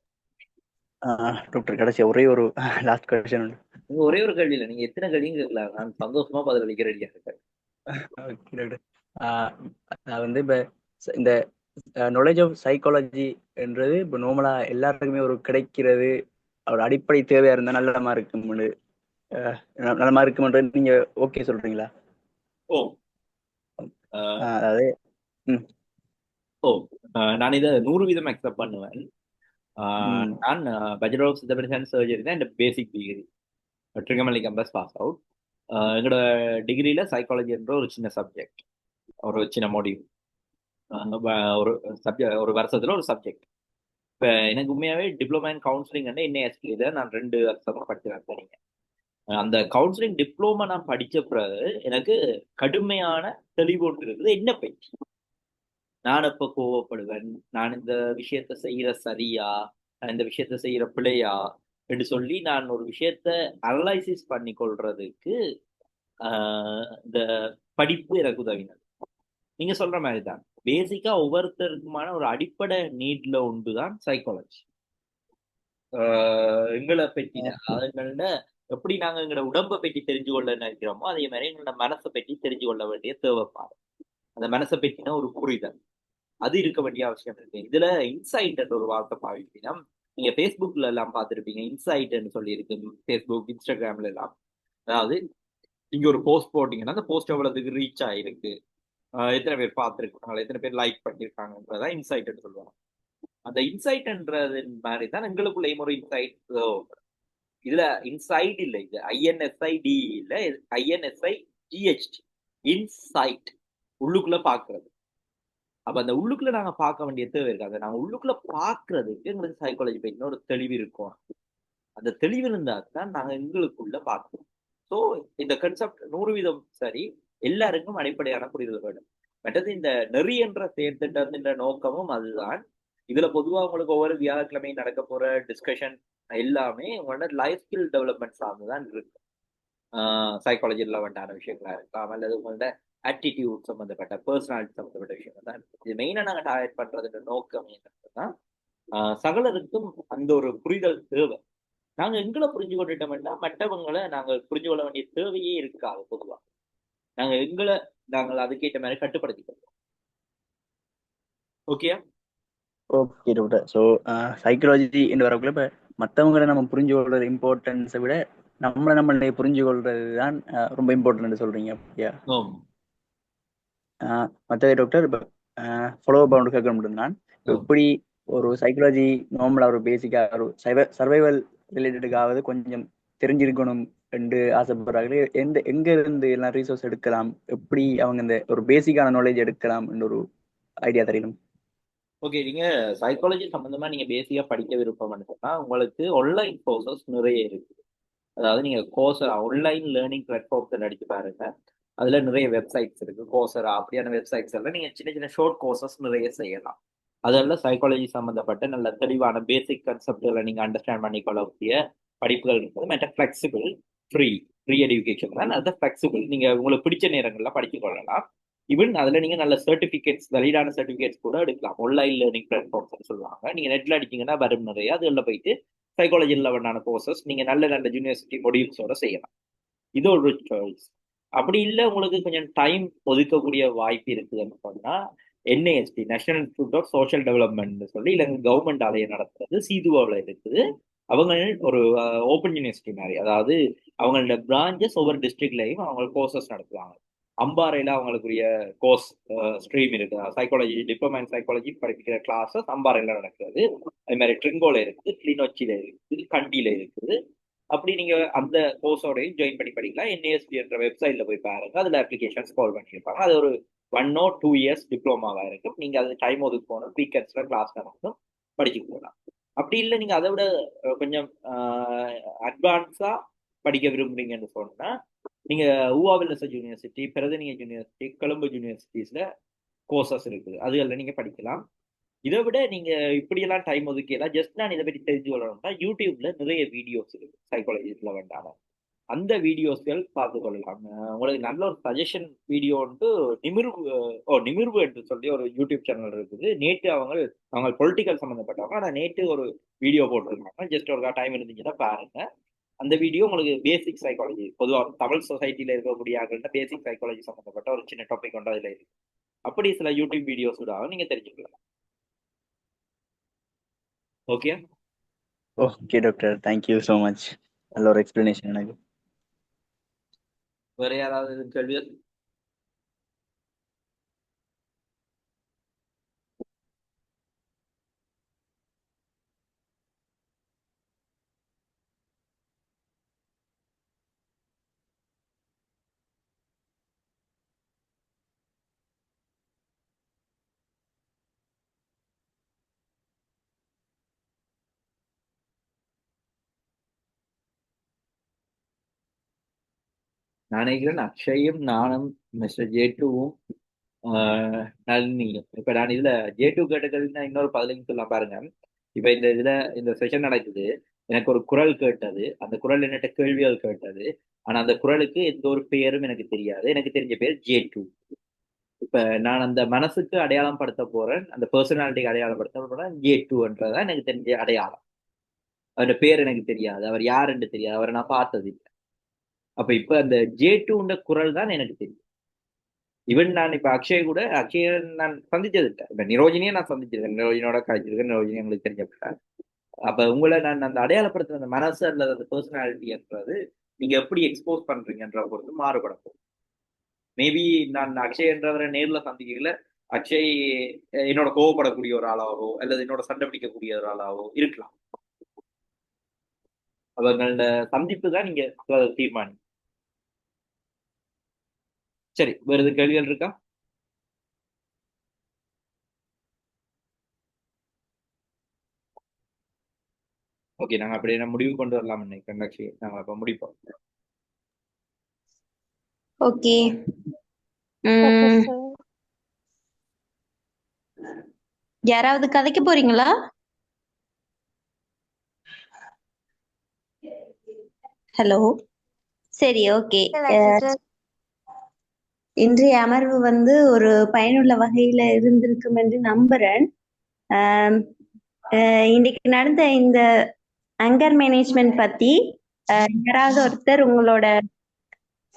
டாக்டர், கடைசி ஒரே ஒரு லாஸ்ட் கொஸ்டின் உண்டு. நீங்க ஒரே ஒரு கேள்வி இல்லை, நீங்க எத்தனை கேள்வியும் கேட்கலாம், நான் சந்தோஷமா பதிலளிக்க ரெடியா இருக்கேன். ஓகே டாக்டர், நான் வந்து இப்போ இந்த நாலேஜ் ஆஃப் சைக்காலஜி என்றது இப்போ நார்மலா எல்லாருக்குமே ஒரு கிடைக்கிறது ஒரு அடிப்படை தேவையா இருந்தா நல்லமா இருக்கும்னு நல்ல இருக்குமென்றது நீங்க ஓகே சொல்றீங்களா? ஓ அஹ், அதாவது ம் ஓ நான் இதை 100% அக்செப்ட் பண்ணுவேன். ம் நான் பேச்சுலர் ஆஃப் சித்தமெடிசன் சர்ஜரி தான் இந்த basic degree, Trincomalee campus pass out. எங்களோட டிகிரியில சைக்காலஜி என்ற ஒரு சின்ன சப்ஜெக்ட், ஒரு சின்ன மாடியூல், ஒரு சப்ஜெக்ட், ஒரு வருஷத்துல ஒரு சப்ஜெக்ட். இப்போ எனக்கு உண்மையாவே டிப்ளமா இன் கவுன்சிலிங் என்ஏஎஸ்டி இதை நான் 2 வருஷமா படிச்சிருக்கேன். அந்த கவுன்சிலிங் டிப்ளோமா நான் படிச்ச பிறகு எனக்கு கடுமையான தெளிவு ஒன்று இருக்குது. என்ன பற்றி நான் எப்ப கோவப்படுவேன், நான் இந்த விஷயத்த செய்யற சரியா, நான் இந்த விஷயத்த செய்யற பிழையா என்று சொல்லி நான் ஒரு விஷயத்த அனலைசிஸ் பண்ணி கொள்றதுக்கு இந்த படிப்பு எனக்கு உதவினது. நீங்க சொல்ற மாதிரி தான் பேசிக்கா ஒவ்வொருத்தருக்குமான ஒரு அடிப்படை நீட்ல ஒன்றுதான் சைக்காலஜி. எங்களை பற்றி எங்களோட எப்படி நாங்க எங்களோட உடம்பை பற்றி தெரிஞ்சு கொள்ள நினைக்கிறோமோ அதே மாதிரி எங்களோட மனசை பற்றி தெரிஞ்சு கொள்ள வேண்டிய தேவைப்பாடு, அந்த மனசை பற்றின ஒரு புரிதல் அது இருக்க வேண்டிய அவசியம் இருக்கு. இதுல இன்சைட் என்ற ஒரு வார்த்தை பாவிப்பீங்கன்னா நீங்க ஃபேஸ்புக்ல எல்லாம் பார்த்துருப்பீங்க. இன்சைட்ன்னு சொல்லி இருக்கு ஃபேஸ்புக், இன்ஸ்டாகிராம்ல எல்லாம். அதாவது நீங்க ஒரு போஸ்ட் போட்டீங்கன்னா அந்த போஸ்ட் எவ்வளவுக்கு ரீச் ஆயிருக்கு, எத்தனை பேர் பார்த்துருக்காங்க, எத்தனை பேர் லைக் பண்ணிருக்காங்கன்றதான் இன்சைட்னு சொல்லுவாங்க. அந்த இன்சைட்ன்றது மாதிரி தான் எங்களுக்குள்ளேயும் ஒரு இன்சைட். இதுல இன்சைட் இல்லை, இது INSID இல்ல, INSIGHT, இன்சைட், உள்ளுக்குள்ள பாக்குறது. அப்ப அந்த உள்ளுக்குள்ள நாங்க பார்க்க வேண்டிய தேவை இருக்காது. நாங்க உள்ளுக்குள்ள பாக்குறதுக்கு எங்களுக்கு சைக்காலஜி பயிற்சின்னு ஒரு தெளிவு இருக்கும். அந்த தெளிவு இருந்தா தான் நாங்க எங்களுக்குள்ள பார்க்கணும். ஸோ இந்த கன்செப்ட் 100% சரி, எல்லாருக்கும் அடிப்படையான புரிதல் வேண்டும். மற்றது இந்த நெறி என்ற செயற்திட்டத்தின் நோக்கமும் அதுதான். இதுல பொதுவா உங்களுக்கு ஒவ்வொரு வியாழக்கிழமையும் நடக்க போற டிஸ்கஷன் எல்லாமே உங்களோட லைஃப் ஸ்கில் டெவலப்மெண்ட் சார்ந்துதான் இருக்கு. சைக்காலஜி ரிலவெண்டான விஷயங்களா இருக்கலாம், அல்லது உங்களோட ஆட்டிடியூட் சம்பந்தப்பட்ட, பர்சனாலிட்டி சம்பந்தப்பட்ட விஷயங்கள் தான் இருக்கு. இது மெயினா நாங்க டார்கெட் பண்றதுன்ற நோக்கம் என்னன்னா சகலருக்கும் அந்த ஒரு புரிதல் தேவை. நாங்க எங்களை புரிஞ்சு கொண்டுட்டோம்னா மற்றவங்களை நாங்க புரிஞ்சு கொள்ள வேண்டிய தேவையே இருக்காது. பொதுவா நாங்க எங்களை நாங்கள் அதுக்கேற்ற மாதிரி கட்டுப்படுத்திக்கிறோம். Okay okay doctor. So psychology என்று வரக்குள்ள இப்போ மற்றவங்களை நம்ம புரிஞ்சு கொள்றது இம்பார்ட்டன்ஸை விட நம்மளை புரிஞ்சு கொள்றது தான் ரொம்ப இம்பார்ட்டன்ட் சொல்றீங்க அப்படியா? மற்றவை டாக்டர் இப்போ ஃபாலோ அப் ஒன்று கேட்க முடியும். நான் எப்படி ஒரு சைக்காலஜி நார்மலாக ஒரு பேசிக்காக ஒரு சர்வைவல் ரிலேட்டடுக்காவது கொஞ்சம் தெரிஞ்சிருக்கணும் என்று ஆசைப்படுறாங்களே, எங்க இருந்து எல்லாம் ரிசோர்ஸ் எடுக்கலாம், எப்படி அவங்க இந்த ஒரு பேசிக்கான நாலேஜ் எடுக்கலாம் என்ற ஒரு ஐடியா தெரியணும். ஓகே, நீங்க சைக்காலஜி சம்பந்தமா நீங்க பேசிக்கா படிக்க விருப்பம்னு சொன்னா உங்களுக்கு ஆன்லைன் கோர்சஸ் நிறைய இருக்கு. அதாவது நீங்க கோர்சரா ஆன்லைன் லேர்னிங் பிளாட்ஃபார்ம்ஸ் அடிச்சு பாருங்க, அதுல நிறைய வெப்சைட்ஸ் இருக்கு. கோர்சரா அப்படியான வெப்சைட்ஸ் எல்லாம் நீங்க சின்ன சின்ன ஷார்ட் கோர்சஸ் நிறைய செய்யலாம். அதெல்லாம் சைக்காலஜி சம்பந்தப்பட்ட நல்ல தெளிவான பேசிக் கன்செப்ட்களை நீங்க அண்டர்ஸ்டாண்ட் பண்ணிக்கொள்ளக்கூடிய படிப்புகள் இருக்குது. மற்ற ஃபிளெக்சிபிள், ஃப்ரீ எஜுகேஷன் தான். அது ஃபிளெக்சிபிள், நீங்க உங்களுக்கு பிடிச்ச நேரங்கள்ல படிச்சு கொள்ளலாம். ஈவன் அதுல நீங்க நல்ல சர்டிபிகேட்ஸ், வலிடான சர்டிபிகேட்ஸ் கூட எடுக்கலாம். ஆன்லைன் லேர்னிங் பிளாட்ஃபார்ம்ஸ் சொல்லுவாங்க. நீங்க நெட்ல அடிச்சீங்கன்னா வரும் நிறைய. அதுல போயிட்டு சைக்காலஜி லெவலான கோர்சஸ் நீங்க நல்ல நல்ல யூனிவர்சிட்டி மொடியூல்ஸோட செய்யலாம். இது ஒரு சாய்ஸ். அப்படி இல்லை உங்களுக்கு கொஞ்சம் டைம் ஒதுக்கக்கூடிய வாய்ப்பு இருக்குதுன்னு சொன்னா NIST, national institute of social development சொல்லி இலங்கை கவர்மெண்ட் ஆலய நடத்துறது சீதுவாவில் இருக்குது. அவங்க ஒரு ஓப்பன் யூனிவர்சிட்டி மாதிரி, அதாவது அவங்களோட பிரான்ச்சஸ் ஒவ்வொரு டிஸ்ட்ரிக்ட்லையும் அவங்க கோர்சஸ் நடத்துவாங்க. அம்பாறையில அவங்களுக்குரிய கோர்ஸ் ஸ்ட்ரீம் இருக்கு. சைக்காலஜி, டிப்ளமா இன் சைக்காலஜி படிக்கிற கிளாஸஸ் அம்பாறையில நடக்கிறது. அது மாதிரி ட்ரிங்கோல இருக்குது, கிளிநொச்சியில இருக்குது, கண்டியில இருக்குது. அப்படி நீங்க அந்த கோர்ஸோடையும் ஜாயின் பண்ணி படிக்கலாம். NIST என்ற வெப்சைட்ல போய் பாருங்க, அதுல அப்ளிகேஷன்ஸ் கால் பண்ணியிருப்பாங்க. அது ஒரு 1 or 2 years டிப்ளமாவா இருக்கும். நீங்க அது டைம் ஒதுக்கு போகணும், வீக்கெண்ட்ஸ்ல கிளாஸ் நடக்கும், படிச்சு போகலாம். அப்படி இல்லை நீங்க அதை விட கொஞ்சம் அட்வான்ஸா படிக்க விரும்புறீங்கன்னு சொன்னா நீங்க ஊவாவிலச university, Peradeniya university, Colombo யூனிவர்சிட்டிஸ்ல courses இருக்குது, அதுகளில் நீங்க படிக்கலாம். இதை விட நீங்க இப்படியெல்லாம் டைம் ஒதுக்கலாம். ஜஸ்ட் நான் இதை பற்றி தெரிஞ்சு கொள்ளணும்னா யூடியூப்ல நிறைய வீடியோஸ் இருக்கு சைக்காலஜிஸ்ல வேண்டாம், அந்த வீடியோஸ்கள் பார்த்து கொள்ளலாம். உங்களுக்கு நல்ல ஒரு சஜஷன் வீடியோ வந்து நிமிர்வு என்று சொல்லி ஒரு யூடியூப் சேனல் இருக்குது. நேற்று அவங்க பொலிட்டிக்கல் சம்மந்தப்பட்டவங்க, ஆனால் நேற்று ஒரு வீடியோ போட்டிருக்காங்க. ஜஸ்ட் ஒரு டைம் இருந்துச்சுன்னா பாருங்க. அந்த வீடியோ உங்களுக்கு பேசிக் சைக்காலஜி, பொதுவாக தமிழ் சொசைட்டில இருக்கக்கூடிய ஆகள்கிட்ட பேசிக் சைக்காலஜி சம்மந்தப்பட்ட ஒரு சின்ன டாபிக் கொண்டு அதில் இருக்கு. அப்படி சில யூடியூப் வீடியோஸ் கூட நீங்க தெரிஞ்சுக்கலாம். Okay okay doctor, thank you so much. நல்ல ஒரு எக்ஸ்பிளனேஷன் எனக்கு. வேற யாராவது எதுவும் கேள்விகள்? நான் நினைக்கிறேன் அக்ஷயும் நானும் மிஸ்டர் ஜே2வும் நளினியும். இப்ப நான் இதுல ஜே2 கேட்டதுன்னா இன்னொரு 15 சொல்லலாம் பாருங்க. இப்ப இந்த இதுல இந்த செஷன் நடக்குது, எனக்கு ஒரு குரல் கேட்டது, அந்த குரல் என்னட்ட கேள்விகள் கேட்டது. ஆனா அந்த குரலுக்கு எந்த ஒரு பெயரும் எனக்கு தெரியாது. எனக்கு தெரிஞ்ச பேர் ஜே2. இப்ப நான் அந்த மனசுக்கு அடையாளம் படுத்த போறேன், அந்த பர்சனாலிட்டிக்கு அடையாளம் படுத்த போறேன் ஜே2ன்றதான் எனக்கு தெரிஞ்ச அடையாளம். அவருடைய பேர் எனக்கு தெரியாது, அவர் யாருன்னு தெரியாது, அவரை நான் பார்த்தது இல்லை. அப்ப இப்ப அந்த ஜே2ன்ற குரல் தான் எனக்கு தெரியும். ஈவன் நான் இப்ப அக்ஷய நான் சந்திச்சது இல்லை. இப்ப நிரோஜினியை நான் சந்திச்சிருக்கேன், நிரோஜினோட கழிச்சிருக்கேன், நிரோஜினி உங்களுக்கு தெரிஞ்சப்பட்ட. அப்ப உங்களை நான் அந்த அடையாளப்படுத்துற அந்த மனசு அல்லது அந்த பர்சனாலிட்டின்றது நீங்க எப்படி எக்ஸ்போஸ் பண்றீங்கன்ற பொறுத்து மாறுபடும். மேபி நான் அக்ஷயன்றவரை நேர்ல சந்திக்கல, அக்ஷய் என்னோட கோவப்படக்கூடிய ஒரு ஆளாவோ அல்லது என்னோட சண்டை பிடிக்கக்கூடிய ஒரு ஆளாவோ இருக்கலாம். அவங்களோட சந்திப்பு தான் நீங்க தீர்மானி. சரி, வேற எதுவும் கேள்விகள் இருக்கா? ஓகே, நாங்க அப்படியே முடிவு கொண்டு வரலாம் நினைக்கிறேன். அக்ஷய், நாங்க அப்ப முடிப்போம். ஓகே. யாராவது கதைக்க போறீங்களா? ஹலோ. சரி, ஓகே. இன்றைய அமர்வு வந்து ஒரு பயனுள்ள வகையில இருந்திருக்கும் என்று நம்புறேன். இன்னைக்கு நடந்த இந்த அங்கர் மேனேஜ்மெண்ட் பத்தி யாராவது ஒருத்தர் உங்களோட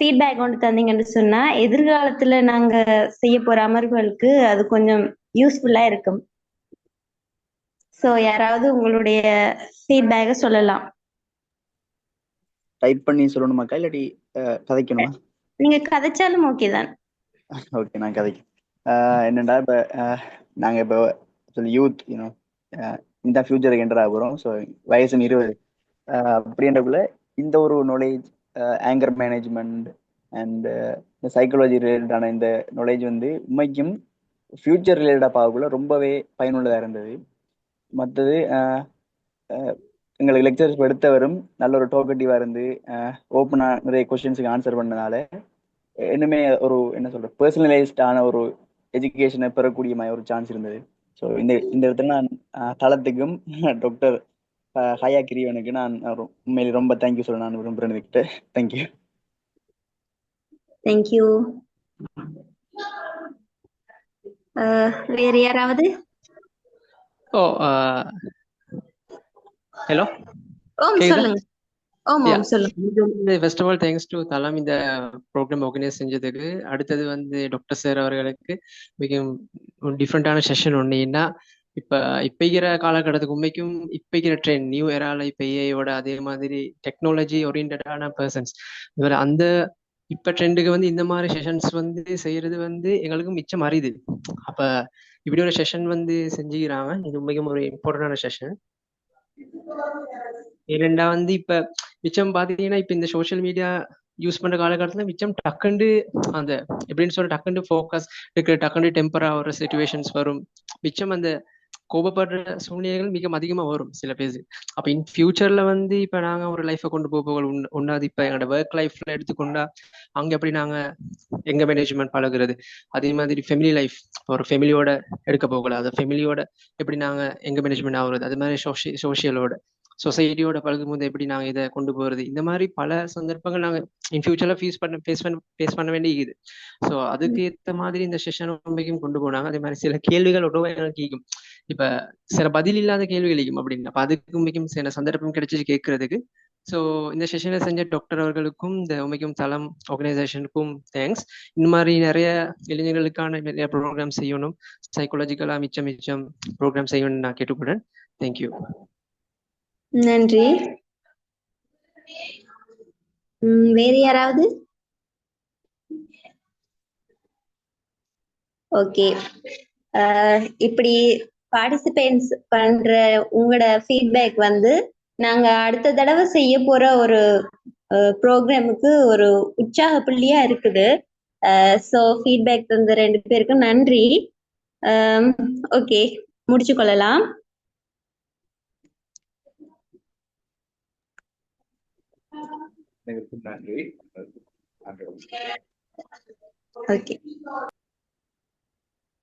ஃபீட்பேக் கொண்டு தந்தீங்கன்னு சொன்னா எதிர்காலத்துல நாங்க செய்ய போற அமர்வுகளுக்கு அது கொஞ்சம் யூஸ்ஃபுல்லா இருக்கும். சோ யாராவது உங்களுடைய ஃபீட்பேக்க சொல்லலாம். டைப் பண்ணி சொல்லணுமாக்கா இல்லாட்டி கதைக்கணுமா? நீங்க கதைச்சாலும் ஓகே தான். ஓகே, நான் கதைக்கிறேன். என்னடா இப்போ நாங்கள் இப்போ சொல்லி யூத் இந்த ஃபியூச்சருக்கு என்டர் ஆகிறோம். ஸோ வயசு 20 அப்படின்றக்குள்ள இந்த ஒரு நாலேஜ், ஆங்கர் மேனேஜ்மெண்ட் அண்ட் இந்த சைக்காலஜி ரிலேட்டடான இந்த நாலேஜ் வந்து உண்மைக்கும் ஃபியூச்சர் ரிலேட்டடாக பார்க்கக்குள்ள ரொம்பவே பயனுள்ளதாக இருந்தது. மற்றது எங்களுக்கு லெக்சர்ஸ் எடுத்தவரும் நல்ல ஒரு டோக்கட்டிவாக இருந்து ஓப்பனாக நிறைய கொஸ்டின்ஸுக்கு ஆன்சர் பண்ணனால இன்னுமே ஒரு என்ன சொல்ற பர்சனலைஸ்டான ஒரு எஜுகேஷனை பெறக்கூடிய மாதிரி ஒரு சான்ஸ் இருந்தது. ஸோ இந்த இடத்துல நான் தளத்துக்கும் டாக்டர் ஹயா கிரியவனுக்கு நான் உண்மையிலே ரொம்ப தேங்க்யூ சொல்ல நான் விரும்புறேன். கிட்ட தேங்க்யூ. தேங்க்யூ. வேற யாராவது? ஹலோ. சொல்லுங்க. First of all thanks to தலம் இந்த ப்ரோக்ராம் ஆர்கனைஸ் செஞ்சதுக்கு. அடுத்தது வந்து டாக்டர் சார் அவர்களுக்கு மிகவும் டிஃப்ரெண்டான செஷன் ஒன்று. ஏன்னா இப்போக்கிற காலகட்டத்துக்கு உண்மைக்கும் இப்போக்கிற ட்ரெண்ட் நியூ எரால இப்போ ஏஐயோட அதே மாதிரி டெக்னாலஜி ஓரியன்டான பர்சன்ஸ் அந்த இப்போ ட்ரெண்டுக்கு வந்து இந்த மாதிரி செஷன்ஸ் வந்து செய்யறது வந்து எங்களுக்கு மிச்சம் அறியுது. அப்போ இப்படி ஒரு செஷன் வந்து செஞ்சுக்கிறாங்க. இது உண்மைக்கும் ஒரு இம்பார்ட்டன்டான செஷன். ஏனெண்டா வந்து இப்ப மிச்சம் பாத்தீங்கன்னா இப்ப இந்த சோசியல் மீடியா யூஸ் பண்ற காலகட்டத்துல மிச்சம் டக்குண்டு அந்த எப்படின்னு சொல்ற டக்குண்டு ஃபோக்கஸ் இருக்கிற டக்குண்டு டெம்பரா ஒரு சிச்சுவேஷன்ஸ் வரும். மிச்சம் அந்த கோபப்படுற சூழ்நிலைகள் மிக அதிகமா வரும் சில பேர். அப்ப இன் ஃபியூச்சர்ல வந்து இப்ப நாங்க ஒரு லைஃபை கொண்டு போக ஒன்னாது. இப்ப எங்களோட ஒர்க் லைஃப்ல எடுத்துக்கொண்டா அங்க எப்படி நாங்க எங்க மேனேஜ்மெண்ட் பழகுறது, அதே மாதிரி ஃபெமிலி லைஃப் ஒரு ஃபெமிலியோட எடுக்க போகல, அது ஃபெமிலியோட எப்படி நாங்க எங்க மேனேஜ்மெண்ட் ஆகுறது, அது மாதிரி சோசியலோட சொசைட்டியோட பழகும் போது எப்படி நாங்க இதை கொண்டு போறது, இந்த மாதிரி பல சந்தர்ப்பங்கள் நாங்க இன் ஃபியூச்சர்ல ஃபேஸ் பண்ண வேண்டியது. ஸோ அதுக்கு ஏற்ற மாதிரி இந்த செஷன் உண்மைக்கும் கொண்டு போனாங்க. அதே மாதிரி சில கேள்விகள் எங்களுக்கு கேட்கும். இப்ப சில பதில் இல்லாத கேள்விகள் இருக்கும் அப்படின்னு. அப்ப அதுக்கு உண்மைக்கும் சில சந்தர்ப்பம் கிடைச்சி கேட்கறதுக்கு. ஸோ இந்த செஷனை செஞ்ச டாக்டர் அவர்களுக்கும் இந்த உண்மைக்கும் தளம் ஆர்கனைசேஷனுக்கும் தேங்க்ஸ். இந்த மாதிரி நிறைய இளைஞர்களுக்கான நிறைய ப்ரோக்ராம் செய்யணும், சைக்காலஜிக்கலா மிச்சம் ப்ரோக்ராம் செய்யணும்னு நான் கேட்டுக்கொள்றேன். தேங்க்யூ. நன்றி. வேறு யாராவது? ஓகே. இப்படி பார்ட்டிசிபேட்ஸ் பண்ற உங்களோட ஃபீட்பேக் வந்து நாங்க அடுத்த தடவை செய்ய போற ஒரு ப்ரோக்ராமுக்கு ஒரு உற்சாக புள்ளியா இருக்குது. ஸோ ஃபீட்பேக் தந்த 2 பேருக்கும் நன்றி. ஓகே, முடிச்சு கொள்ளலாம். நன்றி. ஓகே.